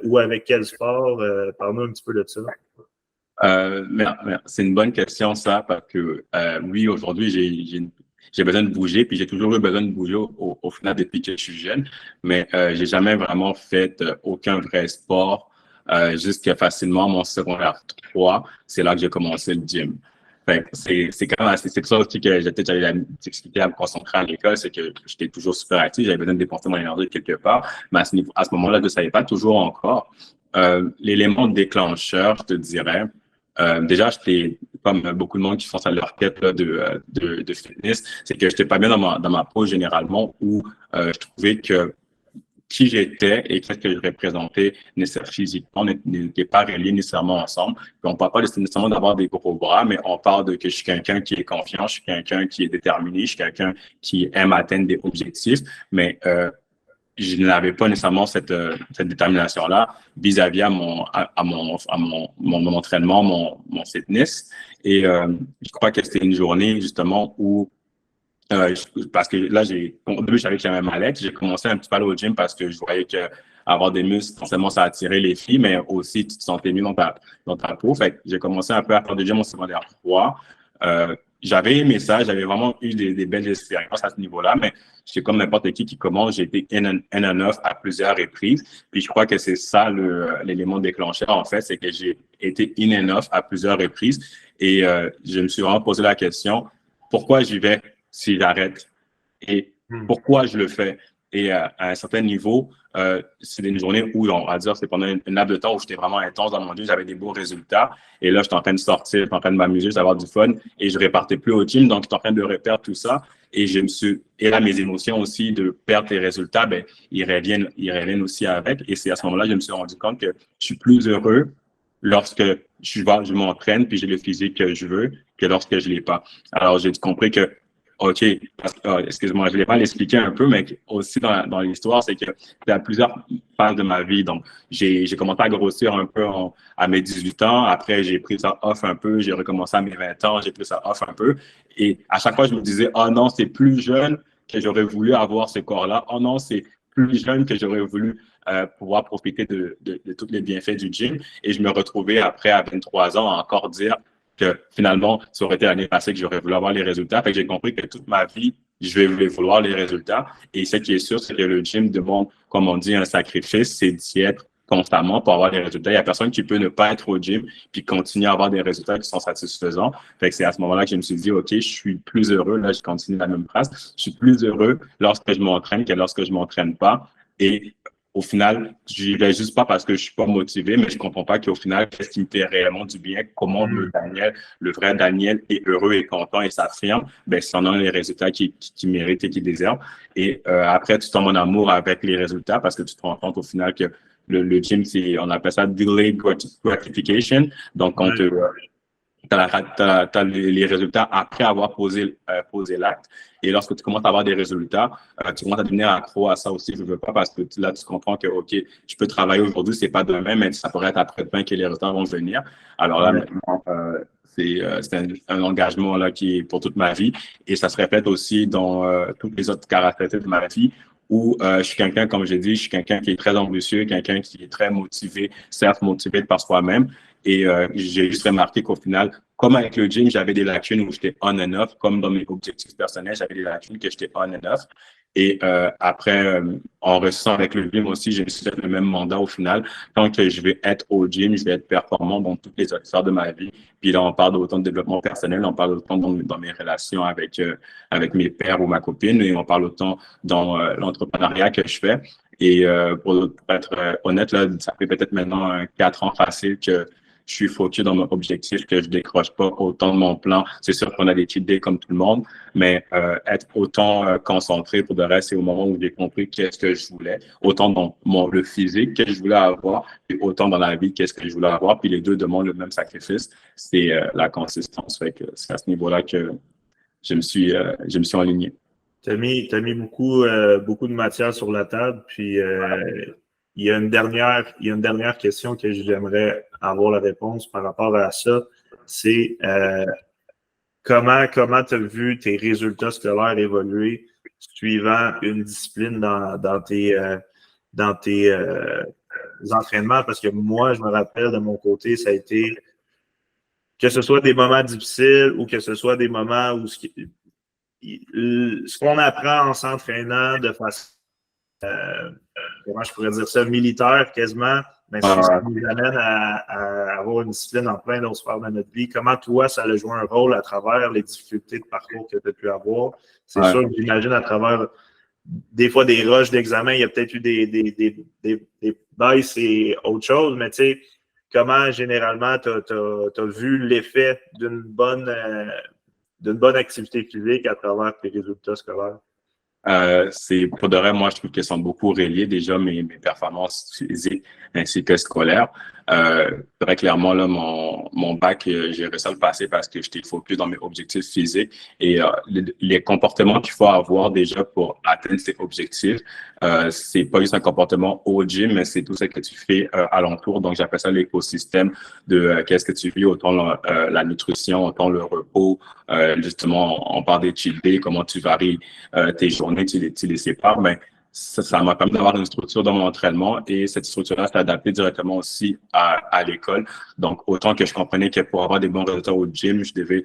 ou avec quel sport? Parle-nous un petit peu de ça. C'est une bonne question, ça, parce que oui, aujourd'hui, j'ai besoin de bouger, puis j'ai toujours eu besoin de bouger au final depuis que je suis jeune, mais j'ai jamais vraiment fait aucun vrai sport jusqu'à facilement mon secondaire 3, c'est là que j'ai commencé le gym. Fait que c'est quand même c'est pour ça aussi que j'avais la difficulté à me concentrer à l'école, c'est que j'étais toujours super actif, j'avais besoin de dépenser mon énergie quelque part, mais à ce moment-là, je ne savais pas toujours encore. L'élément déclencheur, je te dirais, déjà, j'étais comme beaucoup de monde qui font ça à leur quête là, de fitness, c'est que j'étais pas bien dans ma peau généralement, où je trouvais que qui j'étais et qu'est-ce que je représentais physiquement n'était pas relié nécessairement ensemble. Puis on ne parle pas nécessairement d'avoir des gros bras, mais on parle de que je suis quelqu'un qui est confiant, je suis quelqu'un qui est déterminé, je suis quelqu'un qui aime atteindre des objectifs, mais je n'avais pas nécessairement cette détermination-là vis-à-vis mon entraînement, mon fitness. Et je crois que c'était une journée justement où parce que là, au début, je savais que j'avais mal être. J'ai commencé un petit peu à aller au gym parce que je voyais que avoir des muscles, forcément, ça attirait les filles, mais aussi, tu te sentais mieux dans ta peau. Fait que j'ai commencé un peu à faire du gym au secondaire 3. J'avais aimé ça. J'avais vraiment eu des belles expériences à ce niveau-là, mais c'est comme n'importe qui commence. J'ai été N9 à plusieurs reprises. Puis je crois que c'est ça l'élément déclencheur, en fait, c'est que j'ai été N9 à plusieurs reprises. Et je me suis vraiment posé la question, pourquoi j'y vais si j'arrête et pourquoi je le fais. Et à un certain niveau, c'est une journée où, on va dire, c'est pendant une laps de temps où j'étais vraiment intense dans mon gym, j'avais des beaux résultats. Et là, j'étais en train de sortir, j'étais en train de m'amuser, d'avoir du fun et je répartais plus au gym. Donc, j'étais en train de reperdre tout ça. Et et là, mes émotions aussi de perdre les résultats, ben, ils reviennent aussi avec. Et c'est à ce moment-là que je me suis rendu compte que je suis plus heureux lorsque je m'entraîne puis j'ai le physique que je veux que lorsque je l'ai pas. Alors, j'ai compris que OK, excuse-moi, je ne l'ai pas l'expliqué un peu, mais aussi dans l'histoire, c'est que c'est à plusieurs phases de ma vie. Donc, j'ai commencé à grossir un peu à mes 18 ans. Après, j'ai pris ça off un peu. J'ai recommencé à mes 20 ans. J'ai pris ça off un peu. Et à chaque fois, je me disais, oh non, c'est plus jeune que j'aurais voulu avoir ce corps-là. Oh non, c'est plus jeune que j'aurais voulu pouvoir profiter de tous les bienfaits du gym. Et je me retrouvais après, à 23 ans, à encore dire, que finalement, ça aurait été l'année passée que j'aurais voulu avoir les résultats. Fait que j'ai compris que toute ma vie, je vais vouloir les résultats. Et ce qui est sûr, c'est que le gym demande, comme on dit, un sacrifice, c'est d'y être constamment pour avoir les résultats. Il n'y a personne qui peut ne pas être au gym puis continuer à avoir des résultats qui sont satisfaisants. Fait que c'est à ce moment-là que je me suis dit, OK, je suis plus heureux. Là, je continue la même phrase. Je suis plus heureux lorsque je m'entraîne que lorsque je m'entraîne pas. Et au final, j'y vais juste pas parce que je suis pas motivé, mais je comprends pas qu'au final, qu'est-ce qui me fait réellement du bien, comment le vrai Daniel est heureux et content et s'affirme, ben, c'est en les résultats qu'il mérite et qu'il déserve. Et après, tu tombes en amour avec les résultats parce que tu te rends compte au final que le gym, on appelle ça delayed gratification. Donc, quand t'as les résultats après avoir posé l'acte. Et lorsque tu commences à avoir des résultats, tu commences à devenir accro à ça aussi. Je ne veux pas parce que là, tu comprends que, OK, je peux travailler aujourd'hui, c'est pas demain, mais ça pourrait être après-demain que les résultats vont venir. Alors là, maintenant, c'est un engagement là qui est pour toute ma vie. Et ça se répète aussi dans toutes les autres caractéristiques de ma vie où je suis quelqu'un, comme j'ai dit, je suis quelqu'un qui est très ambitieux, quelqu'un qui est très motivé, certes motivé par soi-même. Et j'ai juste remarqué qu'au final, comme avec le gym, j'avais des lacunes où j'étais on and off, comme dans mes objectifs personnels, j'avais des lacunes que j'étais on and off. Et après, en ressent avec le gym aussi, je me suis fait le même mandat au final. Tant que je vais être au gym, je vais être performant dans toutes les autres sphères de ma vie. Puis là, on parle autant de développement personnel, on parle autant dans mes relations avec mes pères ou ma copine, et on parle autant dans l'entrepreneuriat que je fais. Et pour être honnête, là, ça fait peut-être maintenant 4 ans facile que je suis focus dans mon objectif, que je décroche pas autant de mon plan. C'est sûr qu'on a des cheat days comme tout le monde, mais être autant concentré pour de reste, c'est au moment où j'ai compris qu'est-ce que je voulais, autant dans le physique que je voulais avoir, et autant dans la vie qu'est-ce que je voulais avoir. Puis les deux demandent le même sacrifice, c'est la consistance. Fait que c'est à ce niveau-là que je me suis aligné. T'as mis beaucoup, beaucoup de matière sur la table, puis il y a une dernière question que j'aimerais avoir la réponse par rapport à ça. C'est comment tu as vu tes résultats scolaires évoluer suivant une discipline dans tes entraînements? Parce que moi, je me rappelle de mon côté, ça a été que ce soit des moments difficiles ou que ce soit des moments où ce qu'on apprend en s'entraînant de façon, comment je pourrais dire ça, militaire quasiment, mais si ça nous amène à avoir une discipline en plein d'autres sphères de notre vie, comment toi, ça a joué un rôle à travers les difficultés de parcours que tu as pu avoir? C'est sûr que j'imagine à travers des fois des rushs d'examen, il y a peut-être eu des baisses et autre chose, mais tu sais, comment généralement tu as vu l'effet d'une bonne activité physique à travers tes résultats scolaires? Pour de vrai, moi, je trouve qu'ils sont beaucoup reliés déjà mes performances physiques ainsi que scolaires. Très clairement, là, mon bac, j'ai réussi à le passer parce que j'étais focus dans mes objectifs physiques et les comportements qu'il faut avoir déjà pour atteindre ces objectifs, c'est pas juste un comportement au gym, mais c'est tout ce que tu fais alentour. Donc, j'appelle ça l'écosystème de qu'est-ce que tu vis, autant la nutrition, autant le repos. Justement, on parle des chill days, comment tu varies tes journées, tu les sépares, mais ça m'a permis d'avoir une structure dans mon entraînement et cette structure-là s'est adaptée directement aussi à l'école. Donc, autant que je comprenais que pour avoir des bons résultats au gym, je devais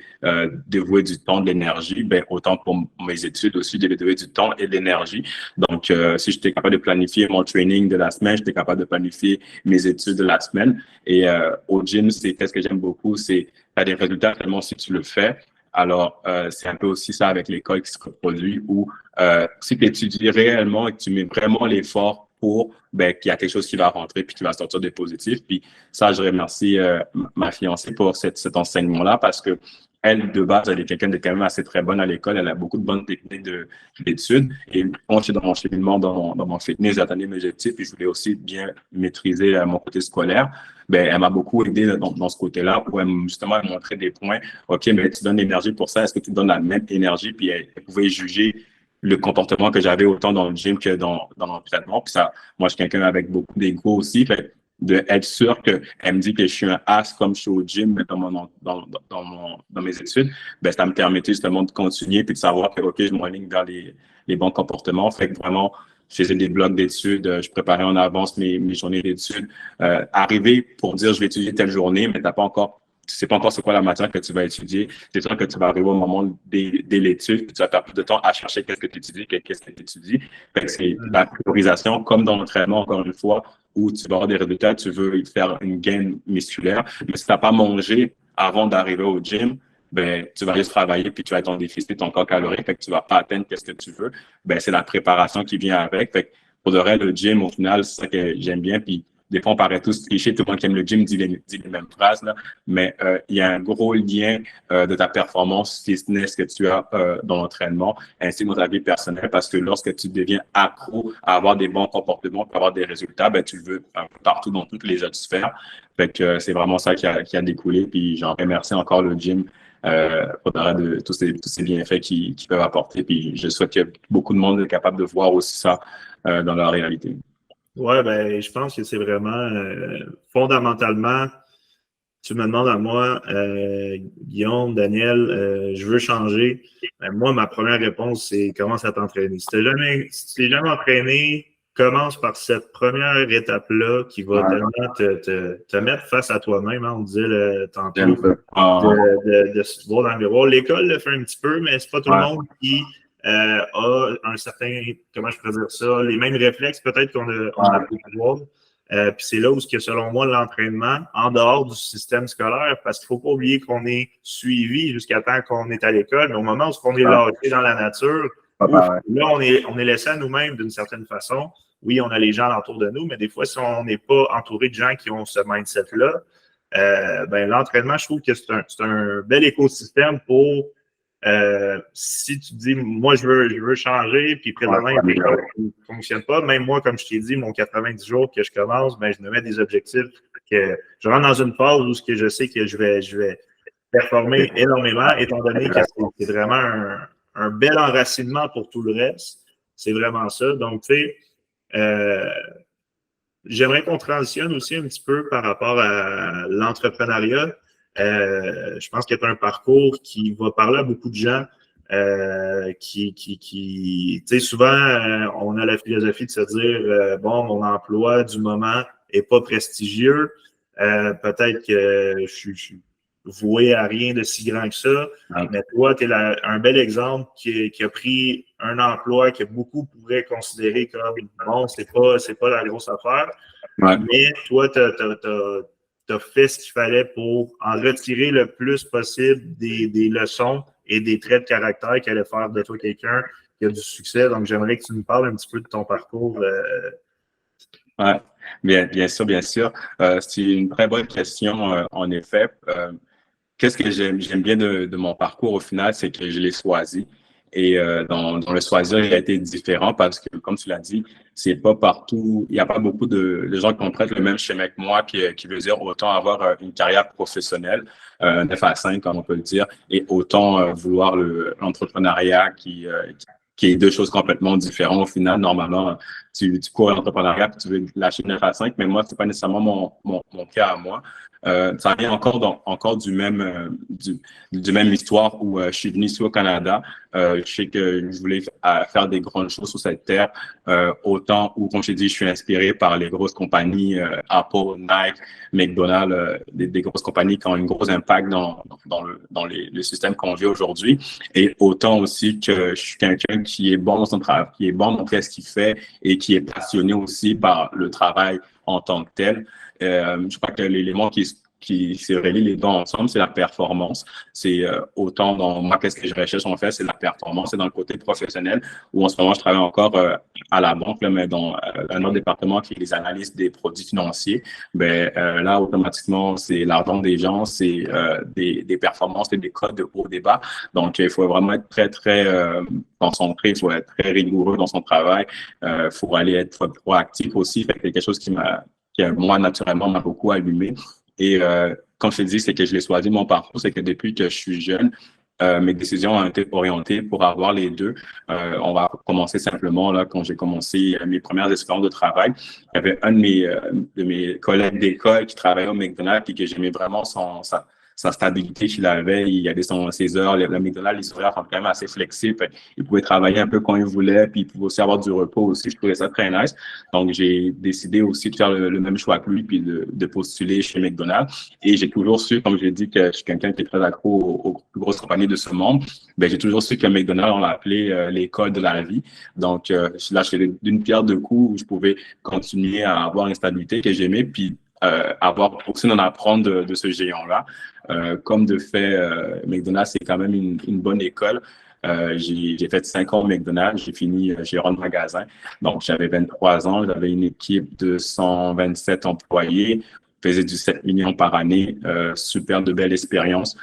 dévouer du temps, de l'énergie, ben autant pour mes études aussi, je devais dévouer du temps et de l'énergie. Donc, si j'étais capable de planifier mon training de la semaine, j'étais capable de planifier mes études de la semaine. Et au gym, qu'est-ce que j'aime beaucoup, c'est tu as des résultats tellement si tu le fais. Alors, c'est un peu aussi ça avec l'école qui se reproduit où si tu étudies réellement et que tu mets vraiment l'effort pour, ben, qu'il y a quelque chose qui va rentrer puis qui va sortir de positif. Puis ça, je remercie ma fiancée pour cet enseignement-là parce que elle, de base, elle est quelqu'un de quand même assez très bonne à l'école. Elle a beaucoup de bonnes techniques d'études. Et quand je suis dans mon cheminement, dans mon fitness, j'ai atteint mes objectifs et je voulais aussi bien maîtriser mon côté scolaire. Ben, elle m'a beaucoup aidé dans ce côté-là où justement, elle montrait des points. OK, mais tu donnes l'énergie pour ça. Est-ce que tu donnes la même énergie? Puis elle pouvait juger le comportement que j'avais autant dans le gym que dans l'entraînement. Puis ça, moi, je suis quelqu'un avec beaucoup d'ego aussi. Fait de être sûr qu'elle me dit que je suis un as comme je suis au gym dans mes études, ben, ça me permettait justement de continuer puis de savoir que, OK, je m'enligne vers les bons comportements. Fait que vraiment, je faisais des blocs d'études, je préparais en avance mes journées d'études. Arriver pour dire je vais étudier telle journée, mais tu sais pas encore c'est quoi la matière que tu vas étudier. C'est sûr que tu vas arriver au moment de l'étude, puis tu vas faire plus de temps à chercher qu'est-ce que tu étudies, qu'est-ce que tu étudies. Fait que c'est la priorisation, comme dans l'entraînement, encore une fois, où tu vas avoir des résultats, tu veux faire une gain musculaire. Mais si tu n'as pas mangé avant d'arriver au gym, ben, tu vas juste travailler puis tu vas être en déficit ton corps calorique, fait que tu vas pas atteindre ce que tu veux. Ben, c'est la préparation qui vient avec. Fait que pour le reste, le gym, au final, c'est ça que j'aime bien. Puis des fois, on paraît tous clichés, tout le monde qui aime le gym dit les mêmes phrases, là. Mais il y a un gros lien de ta performance fitness que tu as dans l'entraînement, ainsi que dans ta vie personnelle, parce que lorsque tu deviens accro à avoir des bons comportements, à avoir des résultats, ben, tu le veux partout dans toutes les autres sphères. Fait que c'est vraiment ça qui a découlé. Puis j'en remercie encore le gym au-delà de tous ces bienfaits qu'ils peuvent apporter. Puis je souhaite que beaucoup de monde est capable de voir aussi ça dans leur réalité. Ouais, ben, je pense que c'est vraiment fondamentalement, tu me demandes à moi, Guillaume, Daniel, je veux changer. Ben, moi, ma première réponse, c'est commence à t'entraîner. Si tu t'es jamais entraîné, commence par cette première étape-là qui va tellement te mettre face à toi-même. Hein, on disait tantôt de se voir dans le miroir. L'école le fait un petit peu, mais c'est pas tout le monde qui a un certain, comment je pourrais dire ça, les mêmes réflexes peut-être qu'on a pu avoir. Puis c'est là où, selon moi, l'entraînement, en dehors du système scolaire, parce qu'il ne faut pas oublier qu'on est suivi jusqu'à temps qu'on est à l'école, mais au moment où on est lâché dans la nature, là, on est laissé à nous-mêmes d'une certaine façon. Oui, on a les gens autour de nous, mais des fois, si on n'est pas entouré de gens qui ont ce mindset-là, ben, l'entraînement, je trouve que c'est un bel écosystème pour si tu dis, moi, je veux changer, puis présentement, il y a des choses qui ne fonctionnent pas. Même moi, comme je t'ai dit, mon 90 jours que je commence, ben, je me mets des objectifs que je rentre dans une phase où je sais que je vais performer énormément, étant donné que c'est vraiment un bel enracinement pour tout le reste. C'est vraiment ça. Donc, tu sais, j'aimerais qu'on transitionne aussi un petit peu par rapport à l'entrepreneuriat. Je pense qu'il y a un parcours qui va parler à beaucoup de gens tu sais, souvent, on a la philosophie de se dire, bon, mon emploi du moment est pas prestigieux. Peut-être que je suis voué à rien de si grand que ça. Ouais. Mais toi, tu es un bel exemple qui a pris un emploi que beaucoup pourraient considérer comme bon, c'est pas la grosse affaire. Ouais. Mais toi, tu as fait ce qu'il fallait pour en retirer le plus possible des leçons et des traits de caractère qui allaient faire de toi quelqu'un qui a du succès. Donc, j'aimerais que tu nous parles un petit peu de ton parcours. Ouais, bien sûr, bien sûr. C'est une très bonne question, en effet. Qu'est-ce que j'aime bien de mon parcours au final, c'est que je l'ai choisi. Et dans le choisir, il a été différent parce que, comme tu l'as dit, c'est pas partout, il n'y a pas beaucoup de gens qui empruntent le même chemin que moi, qui veut dire autant avoir une carrière professionnelle, 9 à 5, comme on peut le dire, et autant vouloir l'entrepreneuriat qui est deux choses complètement différentes. Au final, normalement, tu cours l'entrepreneuriat puis tu veux lâcher 9 à 5, mais moi, c'est pas nécessairement mon cas à moi. Ça vient encore du même histoire où je suis venu ici au Canada. Je sais que je voulais faire des grandes choses sur cette terre, autant où, comme je t'ai dit, je suis inspiré par les grosses compagnies, Apple, Nike, McDonald's, des grosses compagnies qui ont un gros impact dans le système qu'on vit aujourd'hui. Et autant aussi que je suis quelqu'un qui est bon dans son travail, qui est bon dans ce qu'il fait et qui est passionné aussi par le travail en tant que tel. Je crois que l'élément qui se relie les deux ensemble, c'est la performance. C'est autant dans moi, qu'est-ce que je recherche en fait, c'est la performance. C'est dans le côté professionnel où en ce moment, je travaille encore à la banque, là, mais dans un autre département qui est les analyses des produits financiers. Ben, là, automatiquement, c'est l'argent des gens, c'est des performances et des codes de haut débat. Donc, il faut vraiment être très, très concentré, il faut être très rigoureux dans son travail. Il faut aller être proactif aussi. Fait que c'est quelque chose qui moi, naturellement, m'a beaucoup allumé. Et comme je te dis, c'est que je l'ai choisi mon parcours, c'est que depuis que je suis jeune, mes décisions ont été orientées pour avoir les deux. On va commencer simplement là quand j'ai commencé mes premières expériences de travail. Il y avait un de mes collègues d'école qui travaillait au McDonald's et que j'aimais vraiment sa stabilité qu'il avait. Il avait ses heures. Le McDonald's, les horaires sont quand même assez flexibles. Il pouvait travailler un peu quand il voulait, puis il pouvait aussi avoir du repos aussi. Je trouvais ça très nice. Donc, j'ai décidé aussi de faire le même choix que lui, puis de postuler chez McDonald's. Et j'ai toujours su, comme je l'ai dit, que je suis quelqu'un qui est très accro aux plus grosses compagnies de ce monde. Ben, j'ai toujours su que McDonald's, on l'a appelé l'école de la vie. Donc, là, j'étais d'une pierre deux coups où je pouvais continuer à avoir une stabilité que j'aimais, puis avoir aussi d'en apprendre de ce géant-là. Comme de fait, McDonald's, c'est quand même une bonne école. J'ai fait 5 ans au McDonald's, j'ai fini gérant de magasin. Donc, j'avais 23 ans, j'avais une équipe de 127 employés, faisais du 7 millions par année, super de belles expériences.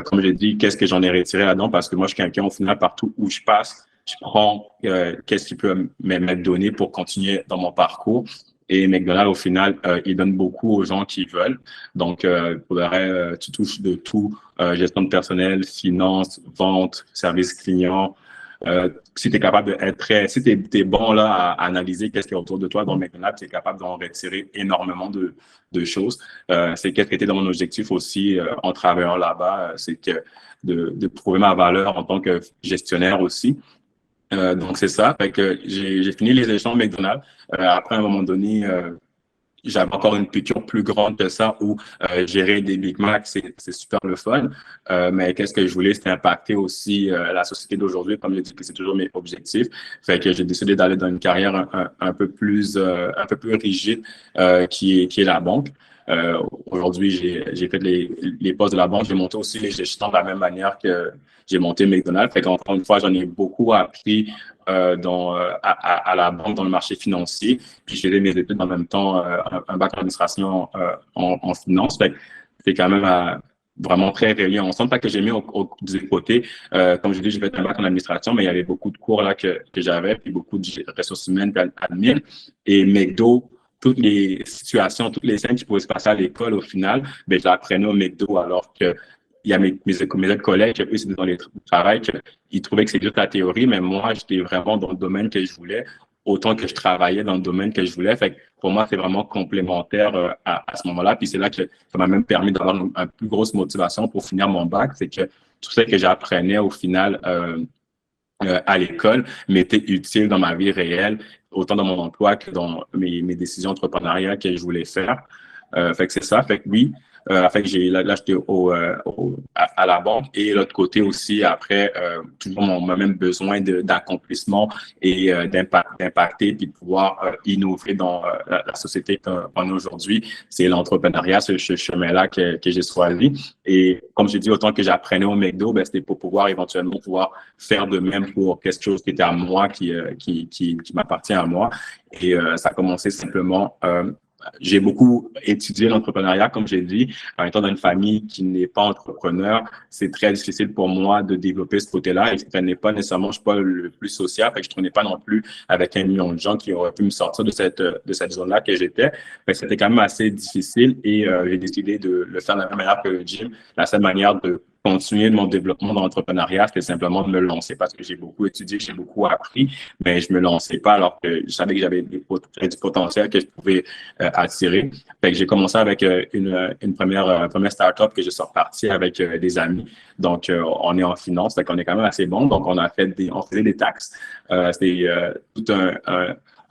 Comme j'ai dit, qu'est-ce que j'en ai retiré là-dedans? Parce que moi, je suis quelqu'un, au final, partout où je passe, je prends qu'est-ce qui peut m'être donné pour continuer dans mon parcours. Et McDonald's, au final, il donne beaucoup aux gens qui veulent. Donc, pour le reste, tu touches de tout, gestion de personnel, finance, vente, service client. Si tu es capable d'être si tu es bon là à analyser qu'est-ce qui est autour de toi dans McDonald's, tu es capable d'en retirer énormément de choses. C'est qu'est-ce qui était dans mon objectif aussi en travaillant là-bas, c'est que de prouver ma valeur en tant que gestionnaire aussi. Donc, c'est ça. Fait que j'ai fini les échanges McDonald's. Après, à un moment donné, j'avais encore une piqûre plus grande que ça où gérer des Big Mac, c'est super le fun. Mais qu'est-ce que je voulais, c'était impacter aussi la société d'aujourd'hui. Comme je dis que c'est toujours mes objectifs. Fait que j'ai décidé d'aller dans une carrière un peu plus rigide qui est la banque. Aujourd'hui, j'ai fait les postes de la banque. J'ai monté aussi les gestions de la même manière que j'ai monté McDonald's. Fait qu'encore une fois, j'en ai beaucoup appris à la banque dans le marché financier. Puis je faisais mes études en même temps, un bac en administration en finance. Fait que c'est quand même vraiment très relié ensemble. Fait que j'ai mis du côté, comme je dis, j'ai fait un bac en administration, mais il y avait beaucoup de cours là que j'avais, puis beaucoup de ressources humaines, puis admin. Et McDo, toutes les situations, toutes les scènes qui pouvaient se passer à l'école, au final, ben, je l'apprenais au McDo, alors que il y a mes autres collègues, eux, c'était dans les travail, ils trouvaient que c'est juste la théorie, mais moi, j'étais vraiment dans le domaine que je voulais, autant que je travaillais dans le domaine que je voulais. Fait que pour moi, c'est vraiment complémentaire à ce moment-là. Puis c'est là que ça m'a même permis d'avoir une plus grosse motivation pour finir mon bac. C'est que tout ce que j'apprenais au final à l'école m'était utile dans ma vie réelle, autant dans mon emploi que dans mes décisions entrepreneuriales que je voulais faire. Fait que c'est ça. Fait que oui, Fait que là j'étais à la banque et l'autre côté aussi, après, toujours on a même besoin d'accomplissement et d'impacter puis de pouvoir innover dans la société qu'on a aujourd'hui. C'est l'entrepreneuriat, ce chemin-là que j'ai choisi. Et comme j'ai dit, autant que j'apprenais au McDo, ben, c'était pour pouvoir éventuellement pouvoir faire de même pour quelque chose qui était à moi, qui m'appartient à moi. Et ça a commencé simplement j'ai beaucoup étudié l'entrepreneuriat, comme j'ai dit. En étant dans une famille qui n'est pas entrepreneur, c'est très difficile pour moi de développer ce côté-là. Et je ne traînais pas nécessairement, je ne suis pas le plus social, fait que je ne traînais pas non plus avec 1 million de gens qui auraient pu me sortir de cette zone-là que j'étais. Fait que c'était quand même assez difficile et j'ai décidé de le faire de la même manière que le gym. La seule manière de continuer mon développement dans l'entrepreneuriat, c'était simplement de me lancer parce que j'ai beaucoup étudié, j'ai beaucoup appris, mais je me lançais pas alors que je savais que j'avais du potentiel que je pouvais attirer. Fait que j'ai commencé avec une première start-up que je suis reparti avec des amis. Donc, on est en finance, donc on est quand même assez bon. Donc, on faisait des taxes. C'était tout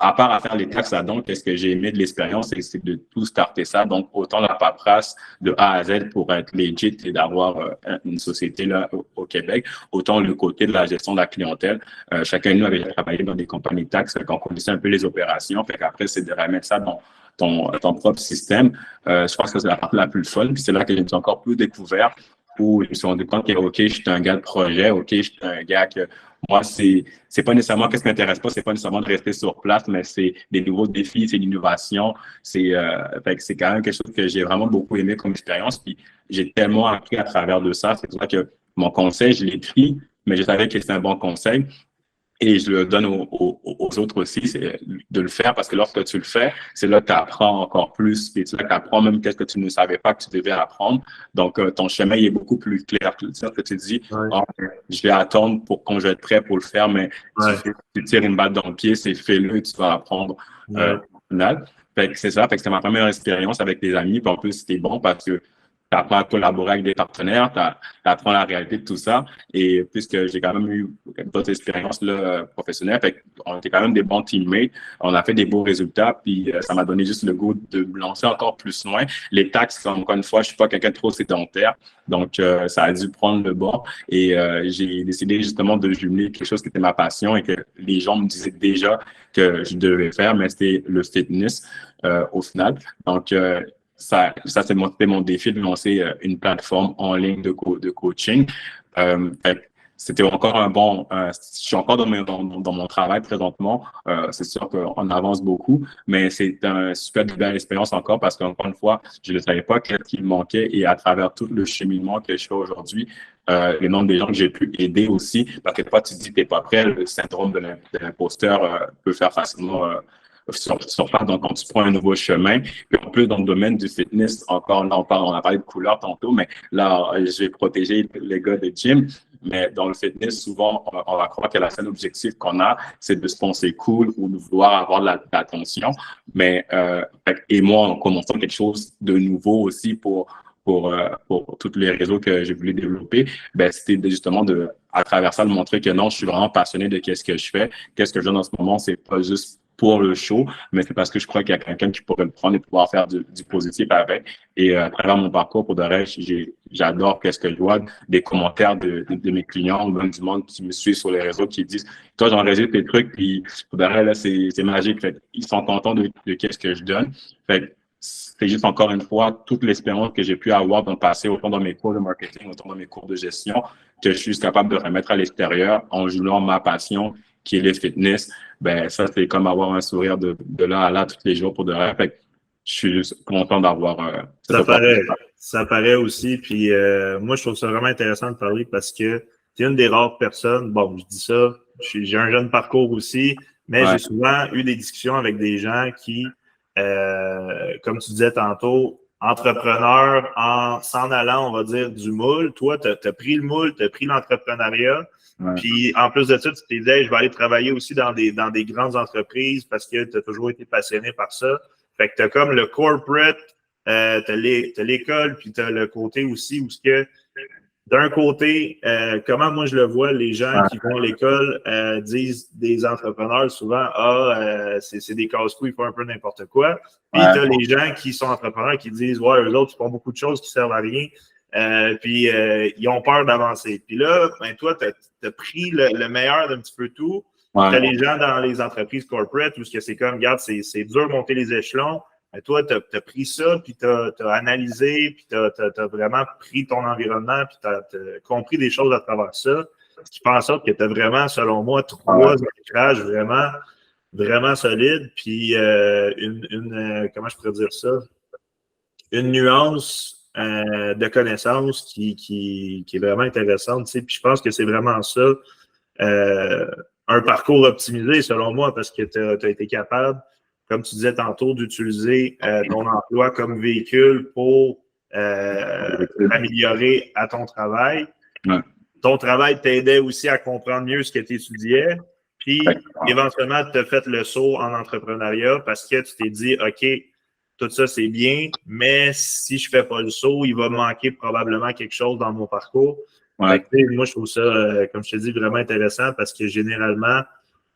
à part à faire les taxes là-dedans, qu'est-ce que j'ai aimé de l'expérience, c'est de tout starter ça. Donc, autant la paperasse de A à Z pour être legit et d'avoir une société là au Québec, autant le côté de la gestion de la clientèle. Chacun de nous avait travaillé dans des compagnies de taxes, qu'on connaissait un peu les opérations. Fait qu'après, c'est de remettre ça dans ton propre système. Je pense que c'est la partie la plus fun. Puis c'est là que je me suis encore plus découvert où je me suis rendu compte que, OK, je suis un gars de projet, OK, je suis un gars que moi, c'est pas nécessairement qu'est-ce qui m'intéresse pas, c'est pas nécessairement de rester sur place, mais c'est des nouveaux défis, c'est l'innovation. Fait que c'est quand même quelque chose que j'ai vraiment beaucoup aimé comme expérience. Puis j'ai tellement appris à travers de ça. C'est pour ça que mon conseil, je l'ai pris, mais je savais que c'était un bon conseil. Et je le donne aux autres aussi, c'est de le faire parce que lorsque tu le fais, c'est là que tu apprends encore plus et c'est là que tu apprends même qu'est-ce que tu ne savais pas que tu devais apprendre. Donc, ton chemin il est beaucoup plus clair. Tu sais, que tu dis, Ouais. oh, je vais attendre pour quand je vais être prêt pour le faire, mais Ouais. tu tires une balle dans le pied, c'est fais-le et tu vas apprendre au final. Fait que c'est ça, fait que c'était ma première expérience avec des amis. Puis en plus, c'était bon parce que tu apprends à collaborer avec des partenaires, tu apprends la réalité de tout ça. Et puisque j'ai quand même eu d'autres expériences là, professionnelles, fait on était quand même des bons teammates, on a fait des beaux résultats, puis ça m'a donné juste le goût de me lancer encore plus loin. Les taxes, encore une fois, je suis pas quelqu'un de trop sédentaire, donc ça a dû prendre le bord. Et j'ai décidé justement de jumeler quelque chose qui était ma passion et que les gens me disaient déjà que je devais faire, mais c'était le fitness au final. Donc, c'était mon défi de lancer une plateforme en ligne de coaching. C'était encore je suis encore dans mon travail présentement. C'est sûr qu'on avance beaucoup, mais c'est une super belle expérience encore parce qu'encore une fois, je ne savais pas qu'est-ce qui me manquait et à travers tout le cheminement que je fais aujourd'hui, le nombre de gens que j'ai pu aider aussi, parce que toi, tu dis que tu n'es pas prêt, le syndrome de l'imposteur peut faire facilement surface. Donc, quand tu prends un nouveau chemin, puis en plus, dans le domaine du fitness, encore là, on a parlé de couleurs tantôt, mais là, je vais protéger les gars de gym. Mais dans le fitness, souvent, on va croire que le seul objectif qu'on a, c'est de se penser cool ou de vouloir avoir de l'attention. Mais, et moi, en commençant quelque chose de nouveau aussi pour tous les réseaux que j'ai voulu développer, ben, c'était justement à travers ça, de montrer que non, je suis vraiment passionné de qu'est-ce que je fais. Qu'est-ce que je donne en ce moment, c'est pas juste pour le show, mais c'est parce que je crois qu'il y a quelqu'un qui pourrait le prendre et pouvoir faire du positif avec. Et à travers mon parcours, pour de vrai, j'adore qu'est-ce que je vois, des commentaires de mes clients ou même du monde qui me suit sur les réseaux qui disent « Toi, j'enregistre tes trucs, puis pour de vrai, là, c'est magique. » Fait ils sont contents de qu'est-ce que je donne. Fait c'est juste encore une fois toute l'expérience que j'ai pu avoir dans le passé, autant dans mes cours de marketing, autant dans mes cours de gestion, que je suis capable de remettre à l'extérieur en jouant ma passion, qui est le fitness. Ben, ça, c'est comme avoir un sourire de là à là tous les jours pour de vrai. Fait que je suis juste content d'avoir ça paraît aussi. Puis moi, je trouve ça vraiment intéressant de parler parce que tu es une des rares personnes. Bon, je dis ça, j'ai un jeune parcours aussi, mais j'ai souvent eu des discussions avec des gens qui, comme tu disais tantôt, entrepreneurs en s'en allant, on va dire, du moule. Toi, tu as pris le moule, tu as pris l'entrepreneuriat. Ouais. Puis en plus de ça, tu t'es dit, hey, je vais aller travailler aussi dans des grandes entreprises parce que tu as toujours été passionné par ça. Fait que tu as comme le corporate, tu as l'école, puis tu as le côté aussi où ce que d'un côté, comment moi je le vois, les gens qui vont à l'école disent des entrepreneurs souvent, c'est des casse-couilles, ils font un peu n'importe quoi. Puis tu as les gens qui sont entrepreneurs qui disent, ouais, eux autres, ils font beaucoup de choses qui servent à rien. Puis ils ont peur d'avancer. Puis là, ben, toi, tu as pris le meilleur d'un petit peu tout. Tu as les gens dans les entreprises corporate où c'est comme, regarde, c'est dur de monter les échelons. Mais toi, tu as pris ça, puis tu as analysé, puis tu as vraiment pris ton environnement, puis tu as compris des choses à travers ça. Ce qui fait en sorte que tu as vraiment, selon moi, 3 ancrages vraiment, vraiment solides, puis comment je pourrais dire ça? Une nuance de connaissance qui est vraiment intéressante. Tu sais. Puis je pense que c'est vraiment ça, un parcours optimisé, selon moi, parce que tu as été capable, comme tu disais tantôt, d'utiliser ton emploi comme véhicule pour améliorer à ton travail. Ouais. Ton travail t'aidait aussi à comprendre mieux ce que tu étudiais. Puis, éventuellement, tu as fait le saut en entrepreneuriat parce que tu t'es dit, OK, tout ça, c'est bien, mais si je ne fais pas le saut, il va me manquer probablement quelque chose dans mon parcours. Ouais. Fait que, moi, je trouve ça, comme je te dis, vraiment intéressant parce que généralement,